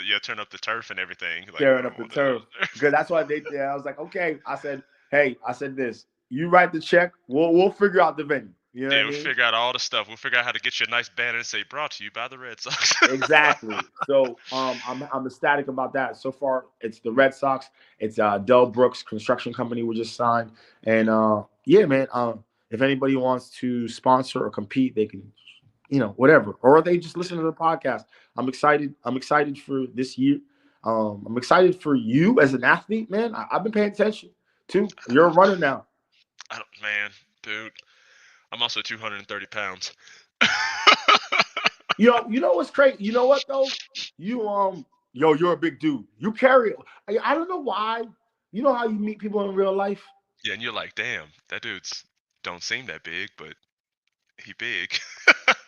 yeah, turn up the turf and everything. Like, we tearing don't up the want turf. that. Because that's why they did. I was like, okay. I said, hey, I said this. You write the check. We'll figure out the venue. You know what Yeah, I we'll mean? figure out all the stuff. We'll figure out how to get you a nice banner and say "Brought to you by the Red Sox." Exactly. So I'm ecstatic about that. So far, it's the Red Sox. It's Del Brooks Construction Company we just signed, and yeah, man. If anybody wants to sponsor or compete, they can, whatever, or they just listen to the podcast. I'm excited. I'm excited for this year. I'm excited for you as an athlete, man. I've been paying attention too. You're a runner now. I don't, man, dude. I'm also 230 pounds. You know what's crazy? You know what though? You're a big dude. You carry. I don't know why. You know how you meet people in real life? Yeah, and you're like, damn, that dude's don't seem that big, but he big.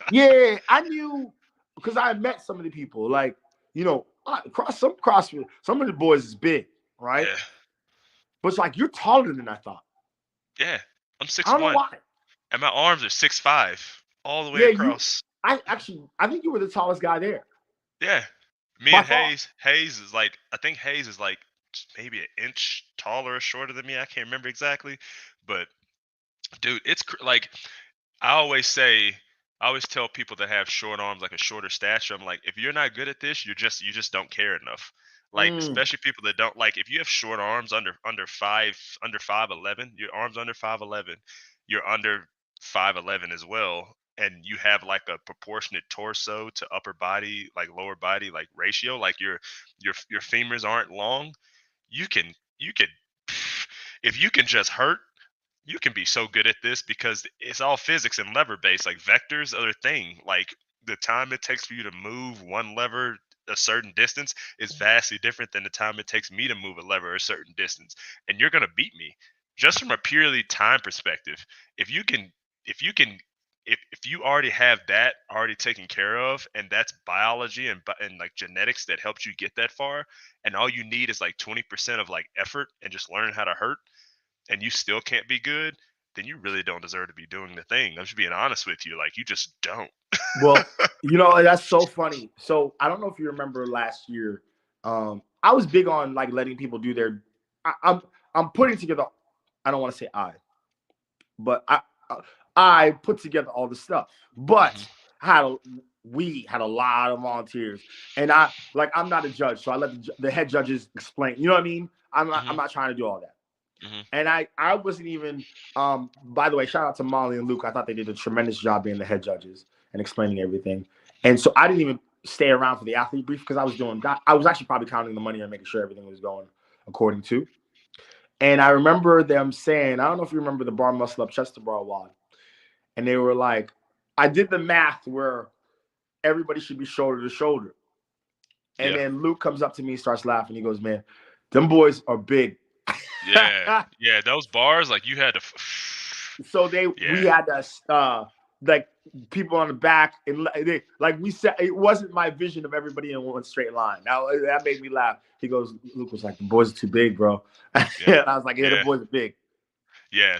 Yeah, I knew because I met some of the people. Like, CrossFit. Some of the boys is big, right? Yeah, But it's like you're taller than I thought. yeah. I'm I six don't know one, why. and my arms are 6'5", all the way Yeah, you. across. I think you were the tallest guy there Yeah, me by and far. Hayes is like, I think Hayes is like maybe an inch taller or shorter than me. I can't remember exactly, but dude, like I always say, I always tell people that have short arms, like a shorter stature, I'm like, if you're not good at this, you just don't care enough. Like, Mm. especially people that don't like, if you have short arms under 5'11", your arms under 5'11", you're under 5'11" as well, and you have like a proportionate torso to upper body, like lower body, like ratio, like your femurs aren't long. You can if you can just hurt, you can be so good at this because it's all physics and lever based. Like vectors are a thing. Like the time it takes for you to move one lever a certain distance is vastly different than the time it takes me to move a lever a certain distance. And you're gonna beat me just from a purely time perspective. If you can, if you can. If you already have that already taken care of, and that's biology and like genetics that helps you get that far, and all you need is like 20% of like effort and just learn how to hurt, and you still can't be good, then you really don't deserve to be doing the thing. I'm just being honest with you. Like, you just don't. Well, that's so funny. So I don't know if you remember last year. I was big on like letting people do their. I'm putting together. I don't want to say but I put together all the stuff. But Hmm. had a, we had a lot of volunteers, and I'm not a judge, so I let the head judges explain. You know what I mean? I'm Hmm. not trying to do all that. Hmm. And I wasn't even. By the way, shout out to Molly and Luke. I thought they did a tremendous job being the head judges and explaining everything. And so I didn't even stay around for the athlete brief because I was doing that. I was actually probably counting the money and making sure everything was going according to. And I remember them saying, I don't know if you remember the bar muscle up Chester bar wad. And they were like, I did the math where everybody should be shoulder to shoulder. And Yeah. then Luke comes up to me, starts laughing. He goes, man, them boys are big. Yeah. Yeah. Those bars, like you had to. So we Yeah. had to like people on the back, and like we said, it wasn't my vision of everybody in one straight line. Now that made me laugh. He goes, Luke was like, the boys are too big, bro. And Yeah. I was like, yeah, the Yeah. boys are big. Yeah.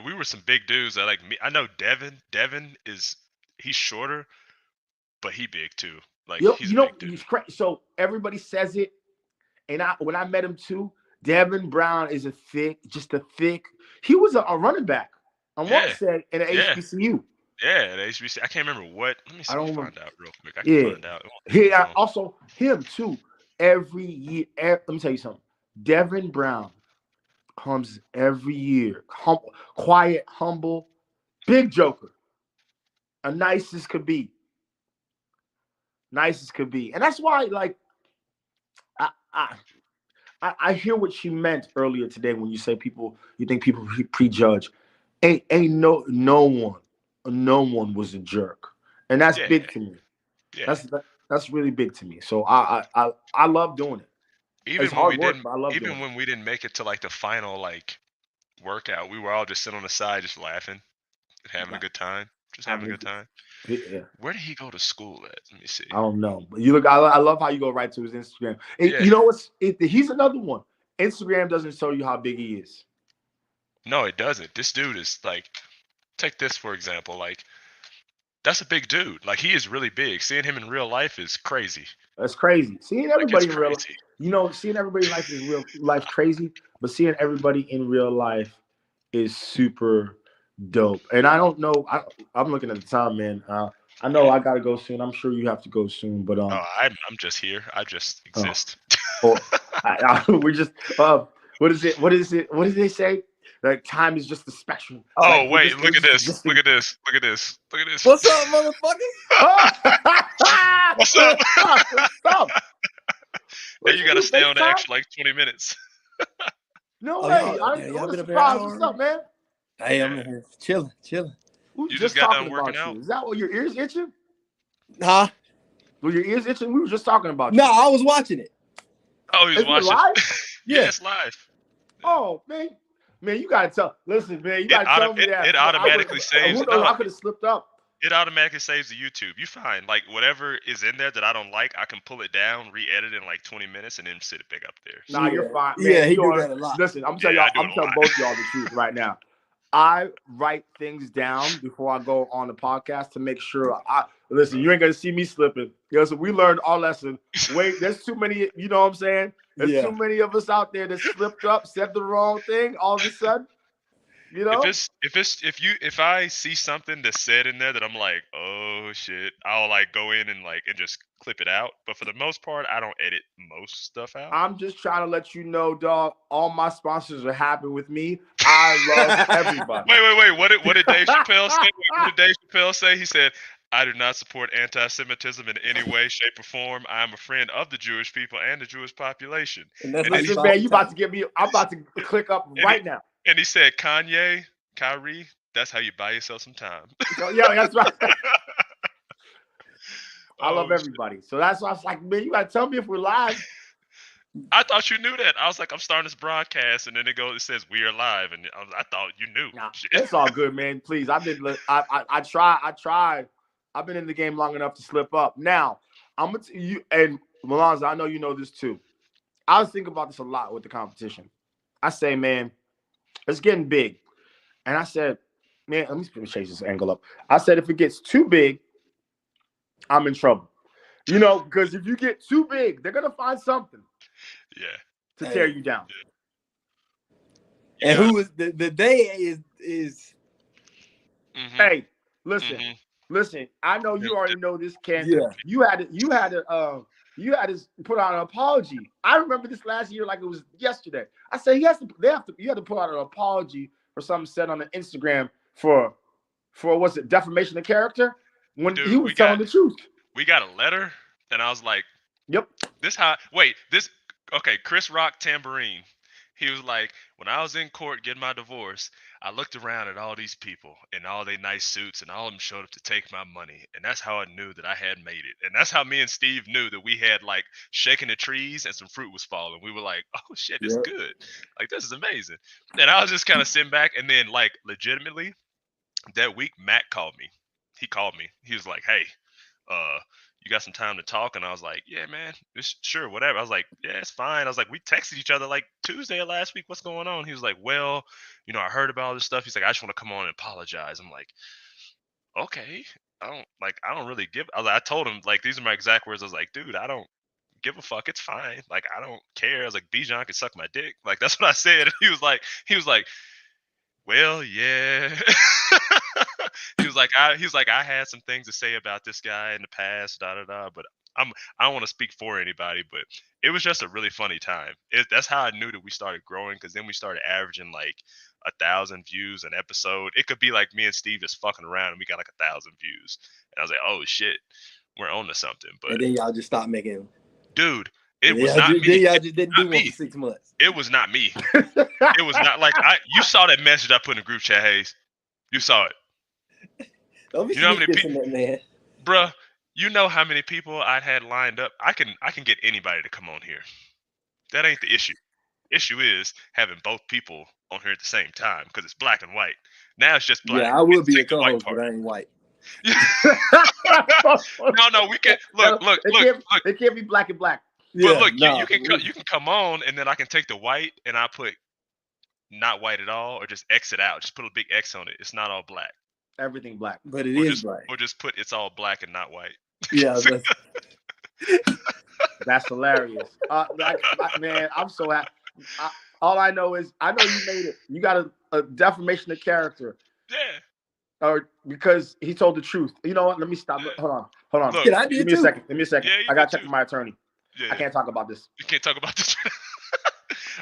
We were some big dudes. I like me. I know Devin. Devin is, he's shorter, but he big too. Like, he's a big dude. He's crazy. So everybody says it, and when I met him too, Devin Brown is just a thick. He was a running back. I want to Yeah. say in the Yeah. HBCU. Yeah. At HBC. I can't remember what. Let me I see. Let me don't remember. find out real quick. I can Yeah, find out. It won't take me he long. also him too. Every year, let me tell you something. Devin Brown comes every year, quiet, humble, big joker, a nice as could be, nice as could be, and that's why, like, I, I I hear what you meant earlier today when you say you think people prejudge. Ain't no one was a jerk, and that's Yeah. big to me. Yeah. That's really big to me. So I love doing it. It's even when hard we work, didn't but I love doing even when we didn't make it to like the final like workout, we were all just sitting on the side just laughing and it. having a Right. good time. Just having a Having a good good, time. yeah. Where did he go to school at? Let me see. I don't know, but you look. I love how you go right to his Instagram. And Yeah. you know what's? He's another one. Instagram doesn't show you how big he is. No, it doesn't. This dude is like, take this for example. Like, that's a big dude. Like, he is really big. Seeing him in real life is crazy. That's crazy. Seeing Like, it's everybody in real life, crazy. seeing everybody in life is real life crazy, but seeing everybody in real life is super dope. And I don't know. I'm looking at the time, man. I know I gotta go soon. I'm sure you have to go soon, but Oh, I'm just here. I just oh, exist. oh, we're just what is it? What is it? What did they say? Like time is just a spectrum. Oh Like wait, we're look at just this. existing. Look at this. Look at this. Look at this. What's up, motherfucker? What's up? What's up? Hey, you gotta stay on the extra like 20 minutes. No Oh, way. y'all I'm been up here an surprised. hour? What's up, man? Hey, I'm in here chilling. We You just just got talking done about working you. out? Is that what your ears itching? Huh? Were your ears itching? We were just talking about No, you. I was watching it. Oh, he was Is it watching. live? Yeah, Yeah. it's live. Oh, man. Man, you gotta tell. Listen, man, you gotta tell me that. It automatically saves. Who knows? No, I could have slipped up. it automatically saves the YouTube. You find like whatever is in there that I don't like, I can pull it down, re-edit it in like 20 minutes, and then sit it back up there. Nah, you're fine. Yeah, Man, he you do are, that a lot. Listen, I'm Yeah, telling I y'all. do it I'm a telling lot. both y'all the truth right now. I write things down before I go on the podcast to make sure listen. You ain't gonna see me slipping. So we learned our lesson. Wait, there's too many. You know what I'm saying? There's too many of us out there that slipped up, said the wrong thing. All of a sudden, you know. If I see something that's said in there that I'm like, oh shit, I'll like go in and just clip it out. But for the most part, I don't edit most stuff out. I'm just trying to let you know, dog. All my sponsors are happy with me. I love everybody. Wait. What did Dave Chappelle say? What did Dave Chappelle say? He said, I do not support anti-Semitism in any way, shape, or form. I am a friend of the Jewish people and the Jewish population. And that's Listen, man, you about to get me. I'm about to click up right now. And he said, Kyrie, that's how you buy yourself some time. Yeah, that's right. I love everybody. So that's why I was like, man, you gotta tell me if we're live. I thought you knew that. I was like, I'm starting this broadcast, and then it says we are live, and I thought you knew. Nah, it's all good, man. Please, I tried. I've been in the game long enough to slip up. Now, I'm gonna tell you, and Malonza, I know you know this too. I was thinking about this a lot with the competition. I say, man, it's getting big. And I said, man, let me change this angle up. I said, if it gets too big, I'm in trouble. You know, because if you get too big, they're gonna find something. Yeah. To tear you down. And who is the day is mm-hmm. Hey, listen. I know you already know this, Ken. Yeah. You had to put out an apology. I remember this last year like it was yesterday. I said you had to put out an apology for something said on the Instagram for what's it, defamation of character when he was telling the truth. We got a letter, and I was like, "Yep, okay, Chris Rock Tambourine." He was like, when I was in court getting my divorce, I looked around at all these people in all their nice suits, and all of them showed up to take my money. And that's how I knew that I had made it. And that's how me and Steve knew that we had like shaking the trees and some fruit was falling. We were like, oh shit, it's good. Like, this is amazing. And I was just kind of sitting back, and then like legitimately that week, Matt called me. He called me. He was like, hey, you got some time to talk? And I was like, yeah, man, sure, whatever. I was like, yeah, it's fine. I was like, we texted each other like Tuesday of last week. What's going on? He was like, well, I heard about all this stuff. He's like, I just want to come on and apologize. I'm like, okay. I don't really give. I told him, like, these are my exact words. I was like, dude, I don't give a fuck. It's fine. Like, I don't care. I was like, Bijan can suck my dick. Like, that's what I said. And he was like, well, yeah. He was like, I had some things to say about this guy in the past, but I don't want to speak for anybody, but it was just a really funny time. That's how I knew that we started growing, because then we started averaging like 1,000 views an episode. It could be like me and Steve just fucking around and we got like 1,000 views. And I was like, oh shit, we're on to something. But and then y'all just stopped making them. Dude, it was not me. Then y'all just didn't do one for 6 months. It was not me. It was not like you saw that message I put in the group chat, Hayes. You saw it. Don't be how many people, that, man. Bruh, you know how many people I'd had lined up. I can get anybody to come on here. That ain't the issue. Issue is having both people on here at the same time, because it's black and white. Now it's just black. Yeah, I would be a co-host, but I ain't white. No, we can look. It can't be black and black. But look, you can come on, and then I can take the white and I put not white at all, or just X it out. Just put a big X on it. It's not all black. Everything black, but it is black. Or just put it's all black and not white. Yeah, that's hilarious. Man, I'm so happy. All I know is I know you made it. You got a defamation of character. Yeah. Or because he told the truth. You know what? Let me stop. Yeah. Hold on. Look, give me a second. Yeah, I got to check with my attorney. Yeah. I can't talk about this. You can't talk about this.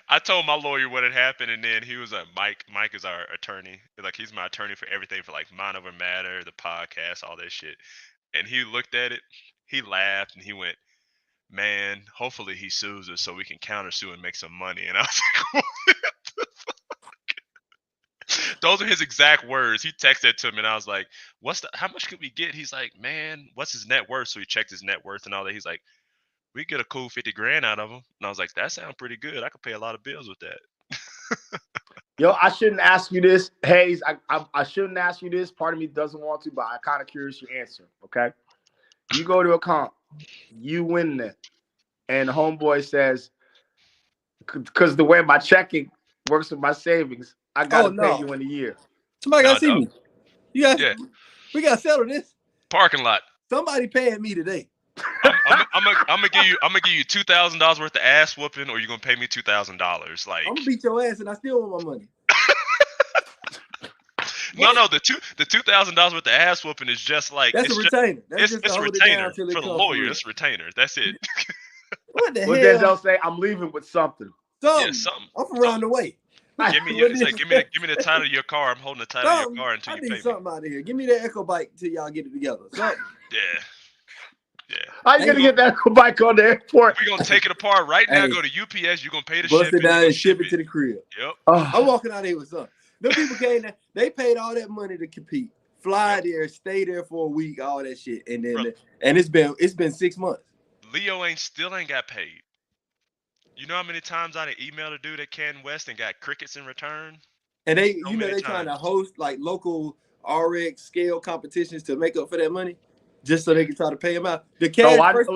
I told my lawyer what had happened, and then he was like, Mike is our attorney. Like, he's my attorney for everything, for like Mind Over Matter, the podcast, all that shit. And he looked at it, he laughed, and he went, man, hopefully he sues us so we can countersue and make some money. And I was like, what the fuck? Those are his exact words. He texted to me, and I was like, how much could we get? He's like, man, what's his net worth? So he checked his net worth and all that. He's like, we get a cool 50 grand out of him. And I was like, that sounds pretty good. I could pay a lot of bills with that. Yo, I shouldn't ask you this, Hayes. I shouldn't ask you this. Part of me doesn't want to, but I'm kind of curious your answer, okay? You go to a comp, you win it, and the homeboy says, because the way my checking works with my savings, I got to pay you in a year. Somebody got to see me. We got to settle this. Parking lot. Somebody paying me today. I'm gonna give you $2,000 worth of ass whooping, or you're gonna pay me $2,000. Like, I'm gonna beat your ass, and I still want my money. No, the $2,000 worth of ass whooping is just like that's a retainer. It's a retainer for the lawyer. It's a retainer. That's it. What the hell? What Denzel say? I'm leaving with something. Something. I'm from around the way. Give me the title of your car. I'm holding the title of your car until you pay me. I need something out of here. Give me that Echo bike until y'all get it together. Something. Yeah. How you gonna get that bike on the airport? We're gonna take it apart right now. Go to UPS. You're gonna pay the bust shipping. It down and ship it to the crib. Yep. I'm walking out here with something. Them people came there. They paid all that money to compete, fly there, stay there for a week, all that shit, and then it's been 6 months. Leo still ain't got paid. You know how many times I emailed a dude at Canton West and got crickets in return? And they trying to host like local RX scale competitions to make up for that money, just so they can try to pay him out. The cash first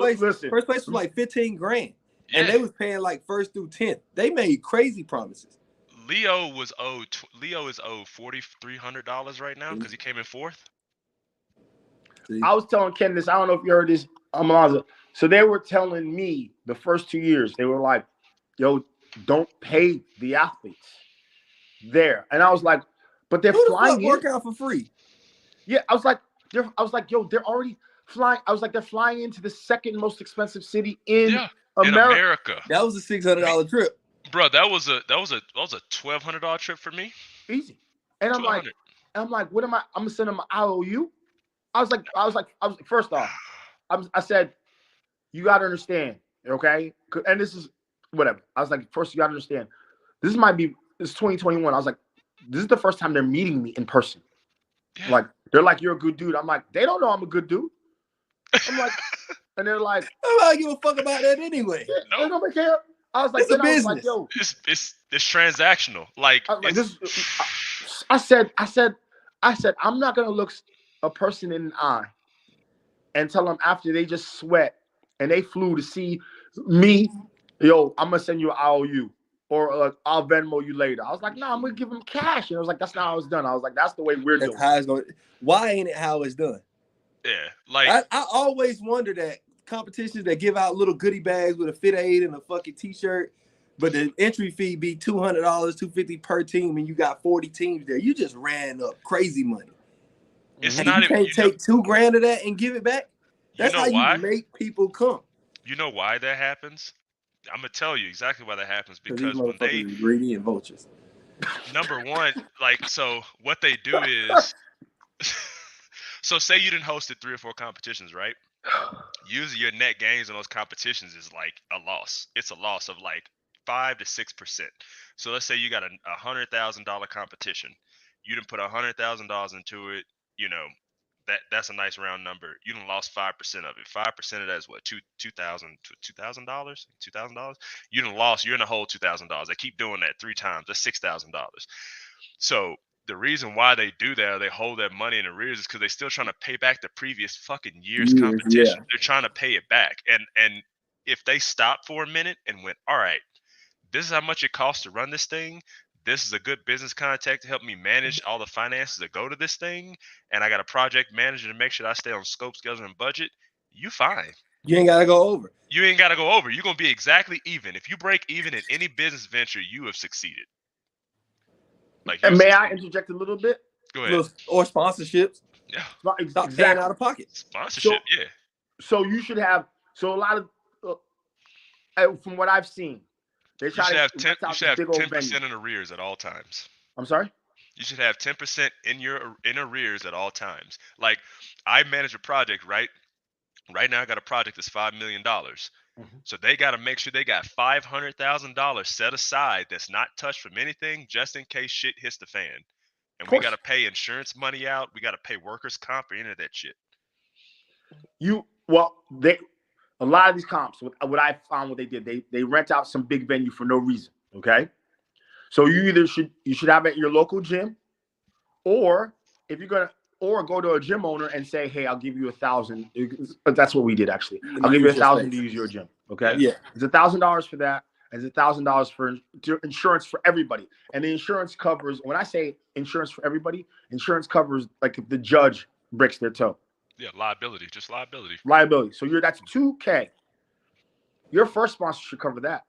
place was like 15 grand, and they was paying like 1st through 10th. They made crazy promises. Leo is owed $4,300 right now because he came in 4th. I was telling Ken this. I don't know if you heard this, Amaza. So they were telling me the first 2 years, they were like, yo, don't pay the athletes there. And I was like, but they're flying in. Work out for free. Yeah, I was like, yo, they're already flying. I was like, they're flying into the second most expensive city in America. That was a $600 trip. Bro, that was a $1,200 trip for me. Easy. And I'm like, what am I? I'm gonna send them an IOU. I was like, first off, I said, you gotta understand, okay? And this is whatever. I was like, first you gotta understand, this is 2021. I was like, this is the first time they're meeting me in person. Yeah. Like, they're like, you're a good dude. I'm like, they don't know I'm a good dude. I'm like, and they're like, I don't give a fuck about that anyway. Yeah, they don't care. I was like, it's a business. Like, yo, it's transactional. I said, I'm not gonna look a person in the eye and tell them after they just sweat and they flew to see me, yo, I'm gonna send you an IOU or I'll Venmo you later. I was like, no, I'm gonna give them cash. And I was like, that's not how it's done. I was like, that's the way we're doing. How it's going. Why ain't it how it's done? Yeah, like I always wonder that competitions that give out little goodie bags with a Fit Aid and a fucking T-shirt, but the entry fee be $200, $250 per team, and you got 40 teams there. You just ran up crazy money. It's and not you can't take $2,000 of that and give it back. That's how you make people come. You know why that happens? I'm gonna tell you exactly why that happens, because when they greedy and vultures. Number one, so what they do is, so say you didn't hosted 3 or 4 competitions, right? Usually your net gains in those competitions is like a loss. It's a loss of like 5 to 6%. So let's say you got a $100,000 competition. You didn't put $100,000 into it. You know, that's a nice round number. You done lost 5% of it. 5% of that is what, $2,000? You done lost. You're in the hole $2,000. They keep doing that 3 times. That's $6,000. So the reason why they do that, or they hold that money in arrears, is because they're still trying to pay back the previous fucking year's competition. Yeah. They're trying to pay it back, and if they stopped for a minute and went, all right, this is how much it costs to run this thing. This is a good business contact to help me manage all the finances that go to this thing. And I got a project manager to make sure I stay on scope, schedule, and budget. You fine. You ain't got to go over. You ain't got to go over. You're going to be exactly even. If you break even in any business venture, you have succeeded. And may I interject a little bit? Go ahead. Or sponsorships. Yeah. Stop paying out of pocket. Sponsorship, yeah. So you should have, a lot of, from what I've seen, they try to have 10% in arrears at all times. I'm sorry? You should have 10% in arrears at all times. Like, I manage a project, right? Right now I got a project that's $5 million. So they got to make sure they got $500,000 set aside that's not touched from anything, just in case shit hits the fan. And we got to pay insurance money out. We got to pay workers' comp or any of that shit. A lot of these comps, what I found, what they did, they rent out some big venue for no reason. Okay, so you should have it at your local gym, or if you're gonna, or go to a gym owner and say, hey, I'll give you $1,000. That's what we did actually. I'll give you $1,000 to use your gym. Okay, yeah, it's $1,000 for that. It's $1,000 for insurance for everybody, and the insurance covers. When I say insurance for everybody, insurance covers like if the judge breaks their toe. Yeah, liability, just liability. Liability. So that's $2,000. Your first sponsor should cover that.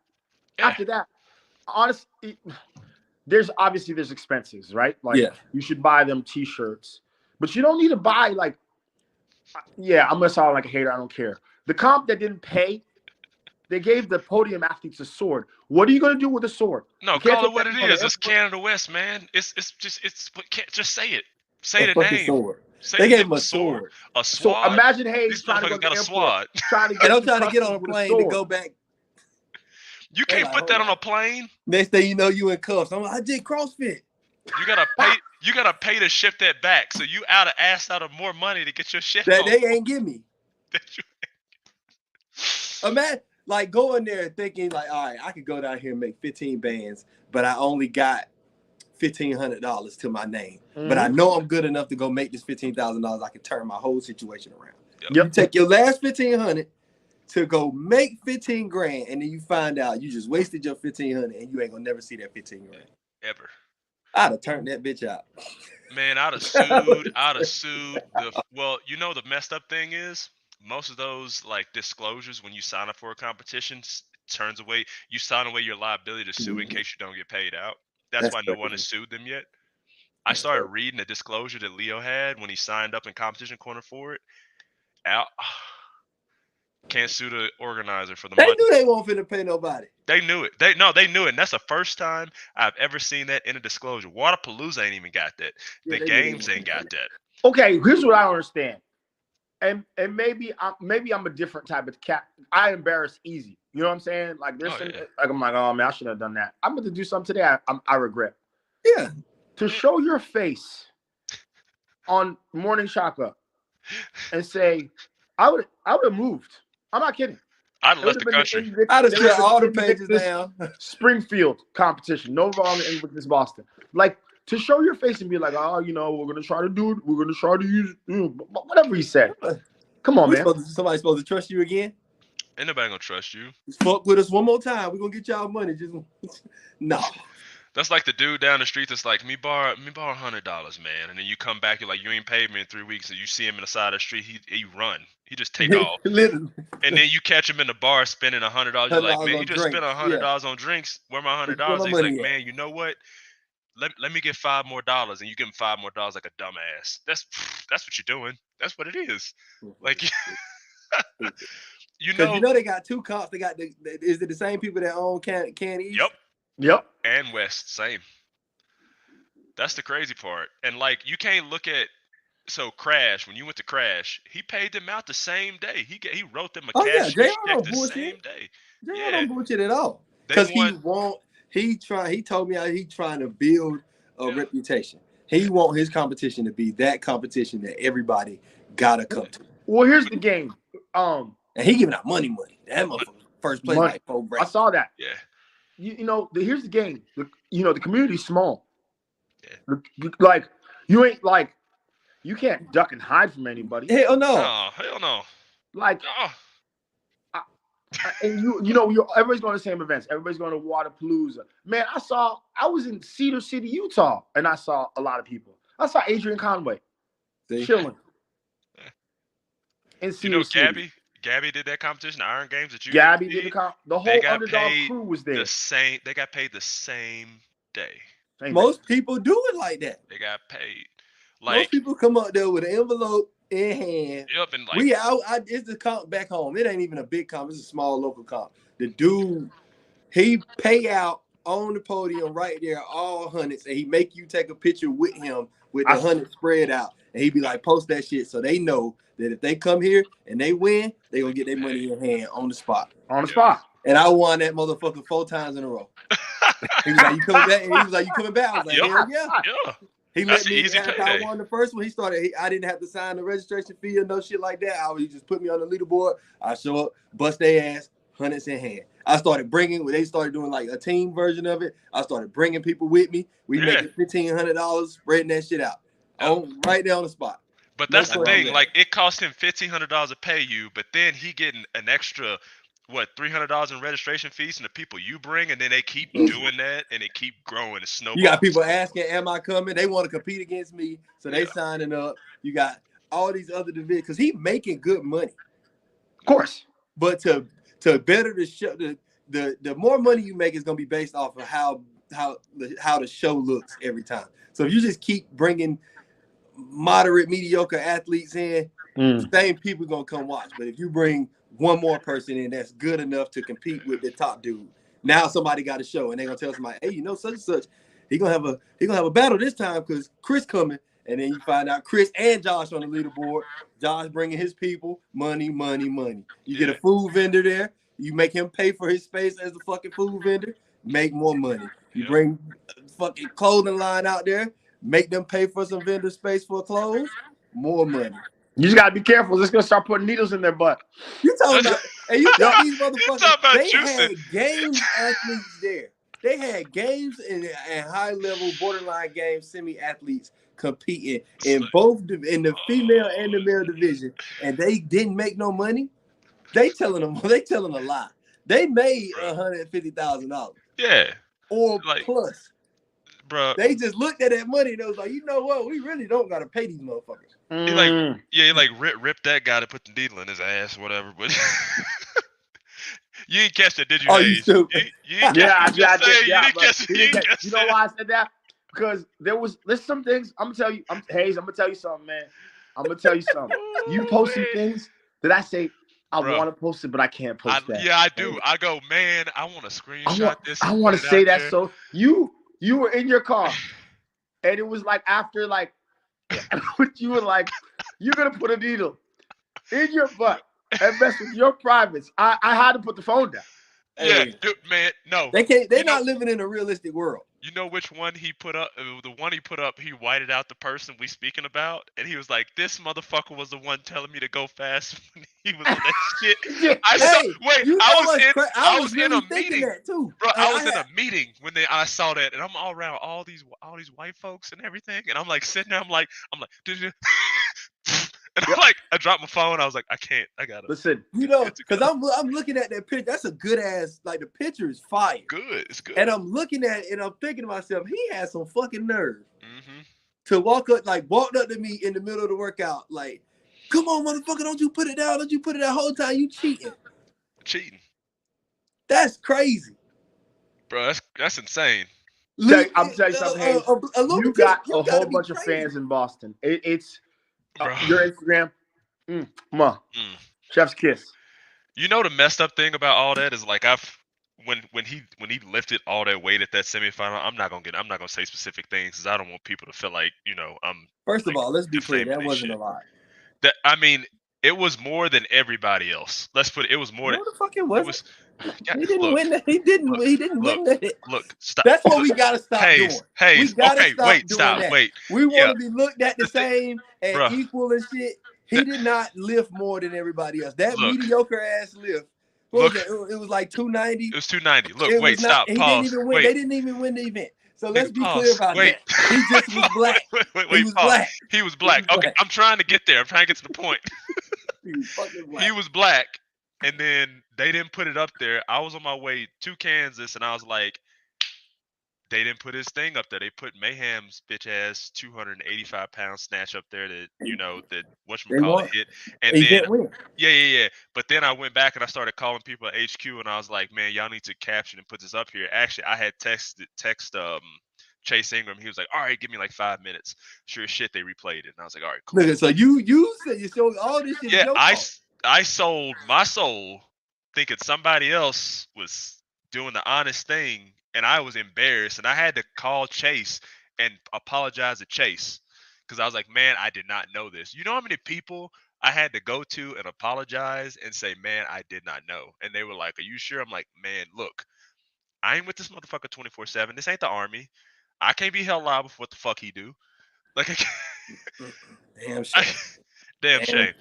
Yeah. After that, honestly, there's expenses, right? Like you should buy them T-shirts, but you don't need to buy like. Yeah, I'm gonna sound like a hater. I don't care. The comp that didn't pay, they gave the podium athletes a sword. What are you gonna do with a sword? No, call it what it is. It's Canada West, man. It's just say it. Say the name. Sword. They gave him a sword. A sword. So imagine Hayes trying to go to the airport, trying to get on a plane to go back. You can't put that on a plane. Next thing you know, you in cuffs. I did CrossFit. You gotta pay. You gotta pay to ship that back. So you asked out of more money to get your shit. That they ain't give me. Imagine like going there thinking like, all right, I could go down here and make 15 bands, but I only got $1,500 to my name. But I know I'm good enough to go make this $15,000. I can turn my whole situation around. Yep. You take your last $1,500 to go make $15,000, and then you find out you just wasted your $1,500, and you ain't gonna never see that $15,000 ever. I'd have turned that bitch out. Man, I'd have sued. Well, the messed up thing is most of those like disclosures when you sign up for a competition you sign away your liability to sue in case you don't get paid out. That's why no one has sued them yet. I started reading the disclosure that Leo had when he signed up in Competition Corner for it. Can't sue the organizer for the money. They knew they weren't finna pay nobody. They knew it. They knew it. And that's the first time I've ever seen that in a disclosure. Waterpalooza ain't even got that. The games ain't got that. Okay, here's what I don't understand. And maybe I'm a different type of cat. I embarrass easy. You know what I'm saying? Like I'm like, oh man, I shouldn't have done that. I'm going to do something today I regret. Yeah. To show your face on Morning Chaka and say, I would have moved. I'm not kidding. I'd have left the country. I'd have shut all the pages down. Springfield competition. No wrong in Invictus Boston. Like, to show your face and be like, oh, we're going to try to do it. We're going to try to use whatever he said. Come on, man. Somebody's supposed to trust you again? Ain't nobody going to trust you. Just fuck with us one more time. We're going to get y'all money. Just no. That's like the dude down the street that's like, me borrow $100, man. And then you come back, you're like, you ain't paid me in 3 weeks. And you see him in the side of the street, he run. He just take off. Literally. And then you catch him in the bar spending $100. You're like, man, you just spent $100 on drinks. Where my $100? He's like, man, you know what? Let me get $5 more, and you give him $5 more like a dumbass. That's what you're doing. That's what it is. Like, they got two cops. They got is it the same people that own Can East? Yep. And West, same. That's the crazy part. And like, you can't look at Crash. When you went to Crash, he paid them out the same day. He wrote them a cash check the same day. JR don't bullshit at all. Because he told me he's trying to build a reputation. He want his competition to be that competition that everybody gotta come to. Well, here's the game. And he giving out money. That motherfucker first place like I saw that. Yeah. Here's the game. The community's small. Yeah. Like, you can't duck and hide from anybody. Hell no. No, hell no. Like, And everybody's going to the same events. Everybody's going to Waterpalooza. Man, I was in Cedar City, Utah, and I saw a lot of people. I saw Adrian Conway chilling in Cedar City. Gabby did that competition, Iron Games that you. Gabby did the whole Underdog crew was there. They got paid the same day. Most people do it like that. They got paid. Most people come up there with an envelope in hand. Yep, and it's the comp back home. It ain't even a big comp. It's a small local comp. The dude, he pay out on the podium right there, all hundreds, and he make you take a picture with him with the hundred spread out. And he be like, post that shit so they know that if they come here and they win, they gonna get their money in hand on the spot. On the spot. And I won that motherfucker 4 times in a row. He was like, "You coming back?" And he was like, "You coming back?" I was like, "Hell yeah." He let me. After I won the first one, I didn't have to sign the registration fee or no shit like that. He just put me on the leaderboard. I show up, bust their ass, hundreds in hand. I started bringing. They started doing like a team version of it. I started bringing people with me. We making $1,500, spreading that shit out, right there on the spot. But that's the thing. Like, it cost him $1,500 to pay you, but then he getting an extra, $300 in registration fees and the people you bring, and then they keep doing that, and it keep growing. It's snowballing. You got people asking, "Am I coming?" They want to compete against me, so they signing up. You got all these other divisions because he making good money, of course. But to better the show, the more money you make is gonna be based off of how the show looks every time. So if you just keep bringing moderate, mediocre athletes in, the same people gonna come watch. But if you bring one more person in that's good enough to compete with the top dude, now somebody got a show, and they're gonna tell somebody, "Hey, such and such, he gonna have a battle this time because Chris coming." And then you find out Chris and Josh on the leaderboard. Josh bringing his people money. You get a food vendor there. You make him pay for his space as a fucking food vendor. Make more money. You bring a fucking clothing line out there. Make them pay for some vendor space for clothes. More money. You just gotta be careful. Just gonna start putting needles in their butt. You talking about? And you got these motherfuckers. They had games athletes there. They had games and high level, borderline game semi athletes competing in both in the female and the male division, and they didn't make no money. They telling a lie. They made $150,000. Yeah, or plus. Bro, they just looked at that money and it was like, you know what? We really don't gotta pay these motherfuckers. He rip that guy to put the needle in his ass, whatever. But you didn't catch that, did you? Oh, you stupid. I did. You know why I said that? Because there's some things I'm gonna tell you. I'm gonna tell you something, man. I'm gonna tell you something. You post some things that I say I want to post it, but I can't post that. Yeah, I do. I go, man, I want to screenshot this. I want to say that. There. So you were in your car, and it was like after you were like, you're gonna put a needle in your butt and mess with your privates. I had to put the phone down. Yeah, dude, man, no. They can't. They're not living in a realistic world. You know which one he put up? The one he put up, he whited out the person we speaking about, and he was like, "This motherfucker was the one telling me to go fast when he was in that shit." I was in a meeting, too. Bro. I was in a meeting when I saw that, and I'm all around all these white folks and everything, and I'm like sitting there, I'm like, and I dropped my phone. I was like, I can't. I gotta listen. Because I'm looking at that picture. That's a good ass. Like, the picture is fire. Good. It's good. And I'm looking at it and I'm thinking to myself, he has some fucking nerve to walked up to me in the middle of the workout, like, "Come on, motherfucker, don't you put it down? Don't you put it that whole time? You cheating? That's crazy, bro. That's insane." I'm telling you something. Hayes. You got a whole bunch of fans in Boston. It's. Your Instagram, chef's kiss. You know the messed up thing about all that is like when he lifted all that weight at that semifinal. I'm not gonna say specific things because I don't want people to feel like I'm. First of all, let's be clear. That wasn't a lie. It was more than everybody else. Let's put it. It was more than. No, the fuck it wasn't. He didn't win that. He didn't win that. Look, stop. That's what we gotta stop doing. Hayes, okay, wait, stop, wait. We want to be looked at the same and equal and shit. He did not lift more than everybody else. That mediocre ass lift. What was it? It was like 290. It was 290. Look, wait, stop. Pause. They didn't even win the event. So let's be clear about that. He just was black. He was black. He was black. Okay, I'm trying to get there. I'm trying to get to the point. He was black. And then they didn't put it up there. I was on my way to Kansas, and I was like, they didn't put his thing up there. They put Mayhem's bitch ass 285-pound snatch up there that that whatchamacallit hit. And then yeah. But then I went back and I started calling people at HQ, and I was like, man, y'all need to caption and put this up here. Actually, I had text Chase Ingram. He was like, all right, give me like 5 minutes. Sure as shit, they replayed it. And I was like, all right, cool. Look, so you said you showed all this shit. Yeah, I sold my soul thinking somebody else was doing the honest thing, and I was embarrassed, and I had to call Chase and apologize to Chase because I was like, man, I did not know this. You know how many people I had to go to and apologize and say, man, I did not know. And they were like, are you sure? I'm like, man, look, I ain't with this motherfucker 24/7. This ain't the Army. I can't be held liable for what the fuck he do. Like, damn shame. Damn shame.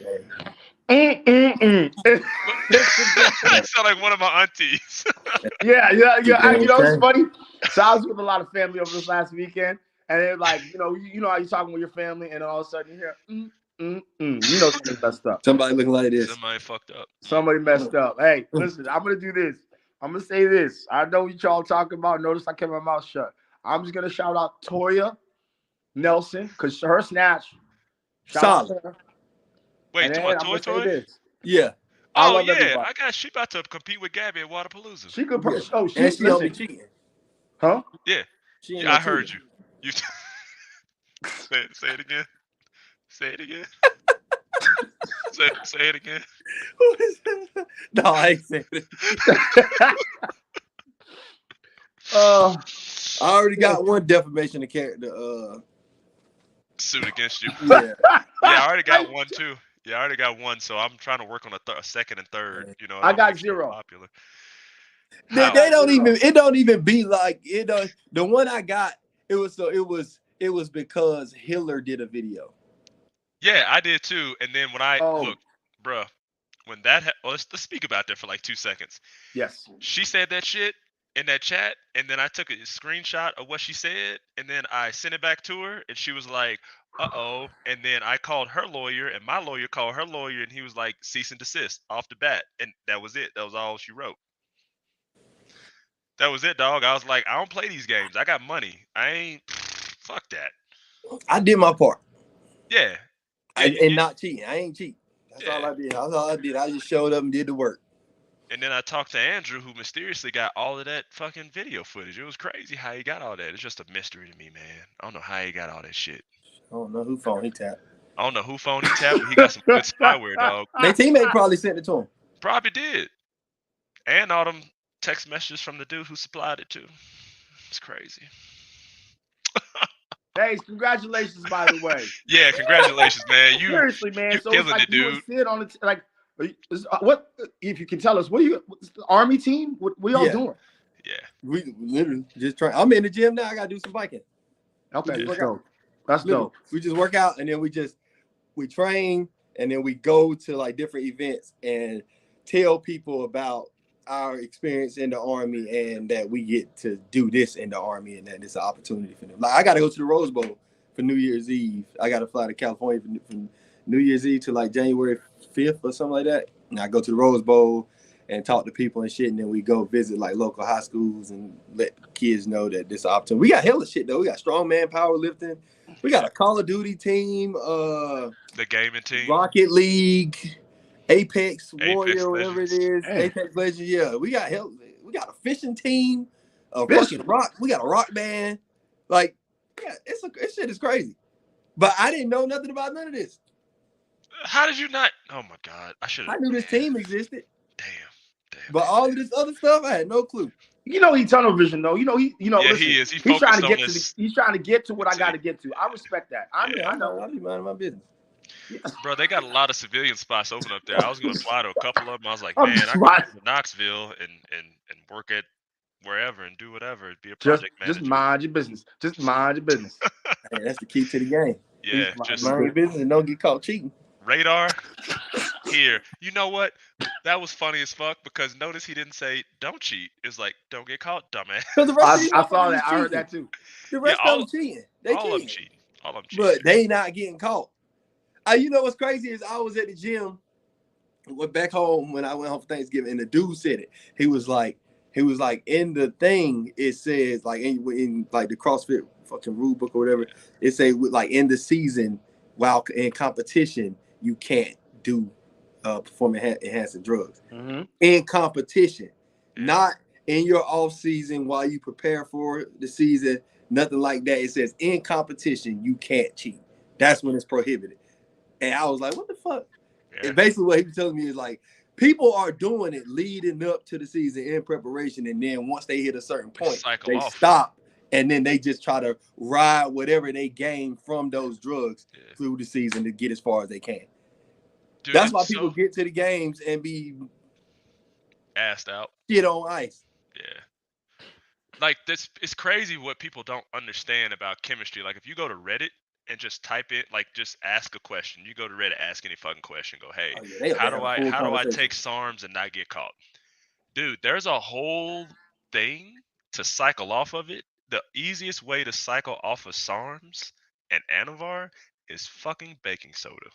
I sound like one of my aunties. yeah. It's funny. So I was with a lot of family over this last weekend, and they're like, you know how you're talking with your family, and then all of a sudden you hear, somebody messed up. Somebody looking like this. Somebody fucked up. Somebody messed up. Hey, listen, I'm gonna do this. I'm gonna say this. I know what y'all talking about. Notice I kept my mouth shut. I'm just gonna shout out Toya Nelson because her snatch. Solid. Wait, Toy? Yeah. Oh yeah, she about to compete with Gabby at Waterpalooza. She could. Yeah. Oh, she don't be cheating. Huh? Yeah. I heard you. You say it again. Say it again. say it again. Who is that? No, I ain't saying it. I already got one defamation of character suit against you. Yeah. I already got one too. Yeah, I already got one, so I'm trying to work on a second and third. I got 0. Popular. They don't even. It don't even be like it. The one I got, it was because Hiller did a video. Yeah, I did too. And then when look, bruh, when that let's speak about that for like 2 seconds. Yes. She said that shit in that chat, and then I took a screenshot of what she said, and then I sent it back to her, and she was like, uh-oh. And then I called her lawyer, and my lawyer called her lawyer, and he was like, cease and desist off the bat. And that was it. That was all she wrote. That was it, dog. I was like, I don't play these games. I got money. I ain't fuck that. I did my part. Yeah. And not cheating. I ain't cheat. That's all I did. That's all I did. I just showed up and did the work. And then I talked to Andrew, who mysteriously got all of that fucking video footage. It was crazy how he got all that. It's just a mystery to me, man. I don't know how he got all that shit. I don't know who phone he tapped. But he got some good spyware, dog. Their teammate probably sent it to him. Probably did. And all them text messages from the dude who supplied it to. It's crazy. Hey, congratulations, by the way. Yeah, congratulations, man. Seriously, man. You're so killing it's like it, dude. Sit on it, what if you can tell us? What's the Army team? What y'all doing? Yeah, we literally just try. I'm in the gym now. I gotta do some biking. Okay, that's dope. We just work out, and then we train, and then we go to like different events and tell people about our experience in the Army and that we get to do this in the Army and that it's an opportunity for them. Like I got to go to the Rose Bowl for New Year's Eve. I got to fly to California from New Year's Eve to like January 5th or something like that. And I go to the Rose Bowl and talk to people and shit. And then we go visit like local high schools and let kids know that this is an opportunity. We got hella shit though. We got strongman powerlifting. We got a Call of Duty team. The gaming team. Rocket League. Apex Warrior, whatever it is, Apex Legends. Yeah, we got a fishing team, fucking rock. We got a rock band. Like, yeah, this shit is crazy. But I didn't know nothing about none of this. How did you not? Oh my god, I knew this team existed. Damn. But all of this other stuff, I had no clue. You know he tunnel vision though. Yeah, listen, he is. He's trying to get to. He's trying to get to what I got to get to. I respect that. I know. I'll be minding my business. Bro, they got a lot of civilian spots open up there. I was going to apply to a couple of them. I was like, man, I can go to Knoxville and work at wherever and do whatever. Be a project manager. Just mind your business. Hey, that's the key to the game. Yeah, just mind your business and don't get caught cheating. Radar here. You know what? That was funny as fuck because notice he didn't say don't cheat. It's like don't get caught, dumbass. I saw that. I heard that too. The rest of them cheating. All of them cheating. But they not getting caught. You know what's crazy is I was at the gym went back home when I went home for Thanksgiving, and the dude said it. He was like, in the thing, it says like in like the CrossFit fucking rule book or whatever, it say like in the season while in competition, you can't do performance enhancing drugs. In competition, not in your off season while you prepare for the season, nothing like that. It says in competition, you can't cheat. That's when it's prohibited. And I was like, what the fuck? Yeah. And basically what he was telling me is like, people are doing it leading up to the season in preparation, and then once they hit a certain point, they stop, and then they just try to ride whatever they gain from those drugs through the season to get as far as they can. Dude, that's why people get to the games and be assed out, shit on ice. Yeah, like this, it's crazy what people don't understand about chemistry. Like if you go to Reddit and just type it, like just ask a question. You go to Reddit, ask any fucking question. Go, hey, how do I take SARMs and not get caught? Dude, there's a whole thing to cycle off of it. The easiest way to cycle off of SARMs and Anavar is fucking baking soda.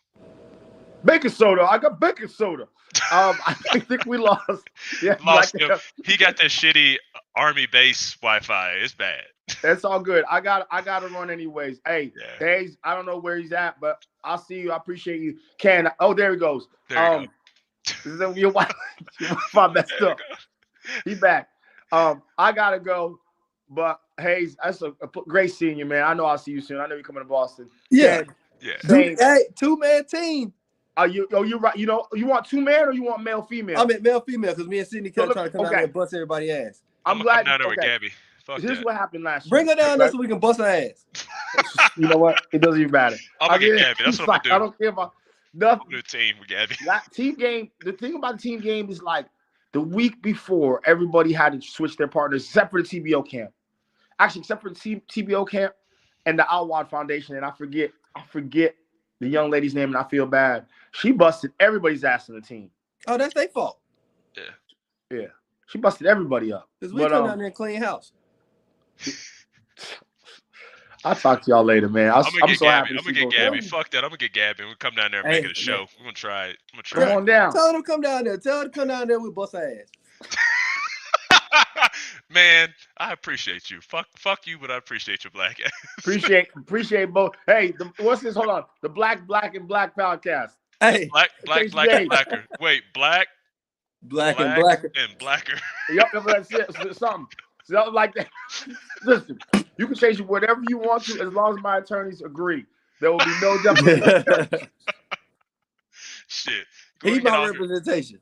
Baking soda. I got baking soda. I think we lost. Yeah, lost him. He got that shitty army base Wi-Fi. It's bad. It's all good. I got to run anyways. Hey, Hayes, I don't know where he's at, but I'll see you. I appreciate you. Oh, there he goes. There you go. Your Wi-Fi messed up. He's back. I gotta go, but Hayes, that's a great seeing you, man. I know I'll see you soon. I know you're coming to Boston. Yeah. Dude, hey, 2-man team. You're right. You know, you want 2-man or you want male female? I meant male female because me and Sydney kept trying to come out there and bust everybody's ass. I'm glad. Come down there with Gabby. Here's what happened last year. Bring her down there so we can bust her ass. You know what? It doesn't even matter. I'm gonna get Gabby. That's what I'm gonna do. I don't care about nothing. I'm gonna team with Gabby. That team game. The thing about the team game is like the week before, everybody had to switch their partners except for the TBO camp. Actually, except for the TBO camp and the Outward Foundation, and I forget the young lady's name, and I feel bad. She busted everybody's ass in the team. Oh, that's their fault. Yeah. She busted everybody up. Because we come down there and clean house. I'll talk to y'all later, man. I'm so happy. I'm gonna get Gabby. Fuck that. I'm gonna get Gabby. We'll come down there and make it a show. We're gonna try it. Come on down. Tell her to come down there. We bust her ass. Man, I appreciate you. Fuck you, but I appreciate your black ass. appreciate both. Hey, what's this? Hold on. The Black and Black podcast. Hey, black and blacker. Wait, black and blacker. And blacker. Yep, that's it. Something like that. Listen, you can change it whatever you want to as long as my attorneys agree. There will be no jumping. Shit. He my representation.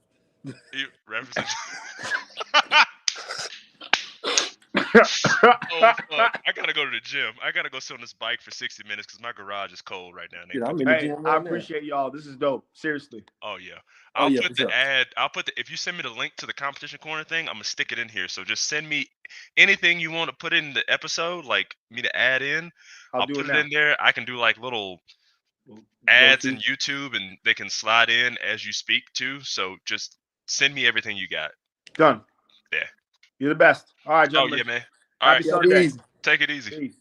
Oh, fuck. I gotta go to the gym. I gotta go sit on this bike for 60 minutes because my garage is cold right now. I appreciate y'all. This is dope. Seriously. Oh yeah. I'll put the ad. If you send me the link to the competition corner thing, I'm gonna stick it in here. So just send me anything you want to put in the episode, like me to add in. I'll put it in there. I can do like little ads in YouTube, and they can slide in as you speak too. So just send me everything you got. Done. Yeah. You're the best. All right, gentlemen. Oh yeah, man. All right. Sunday. Take it easy. Peace.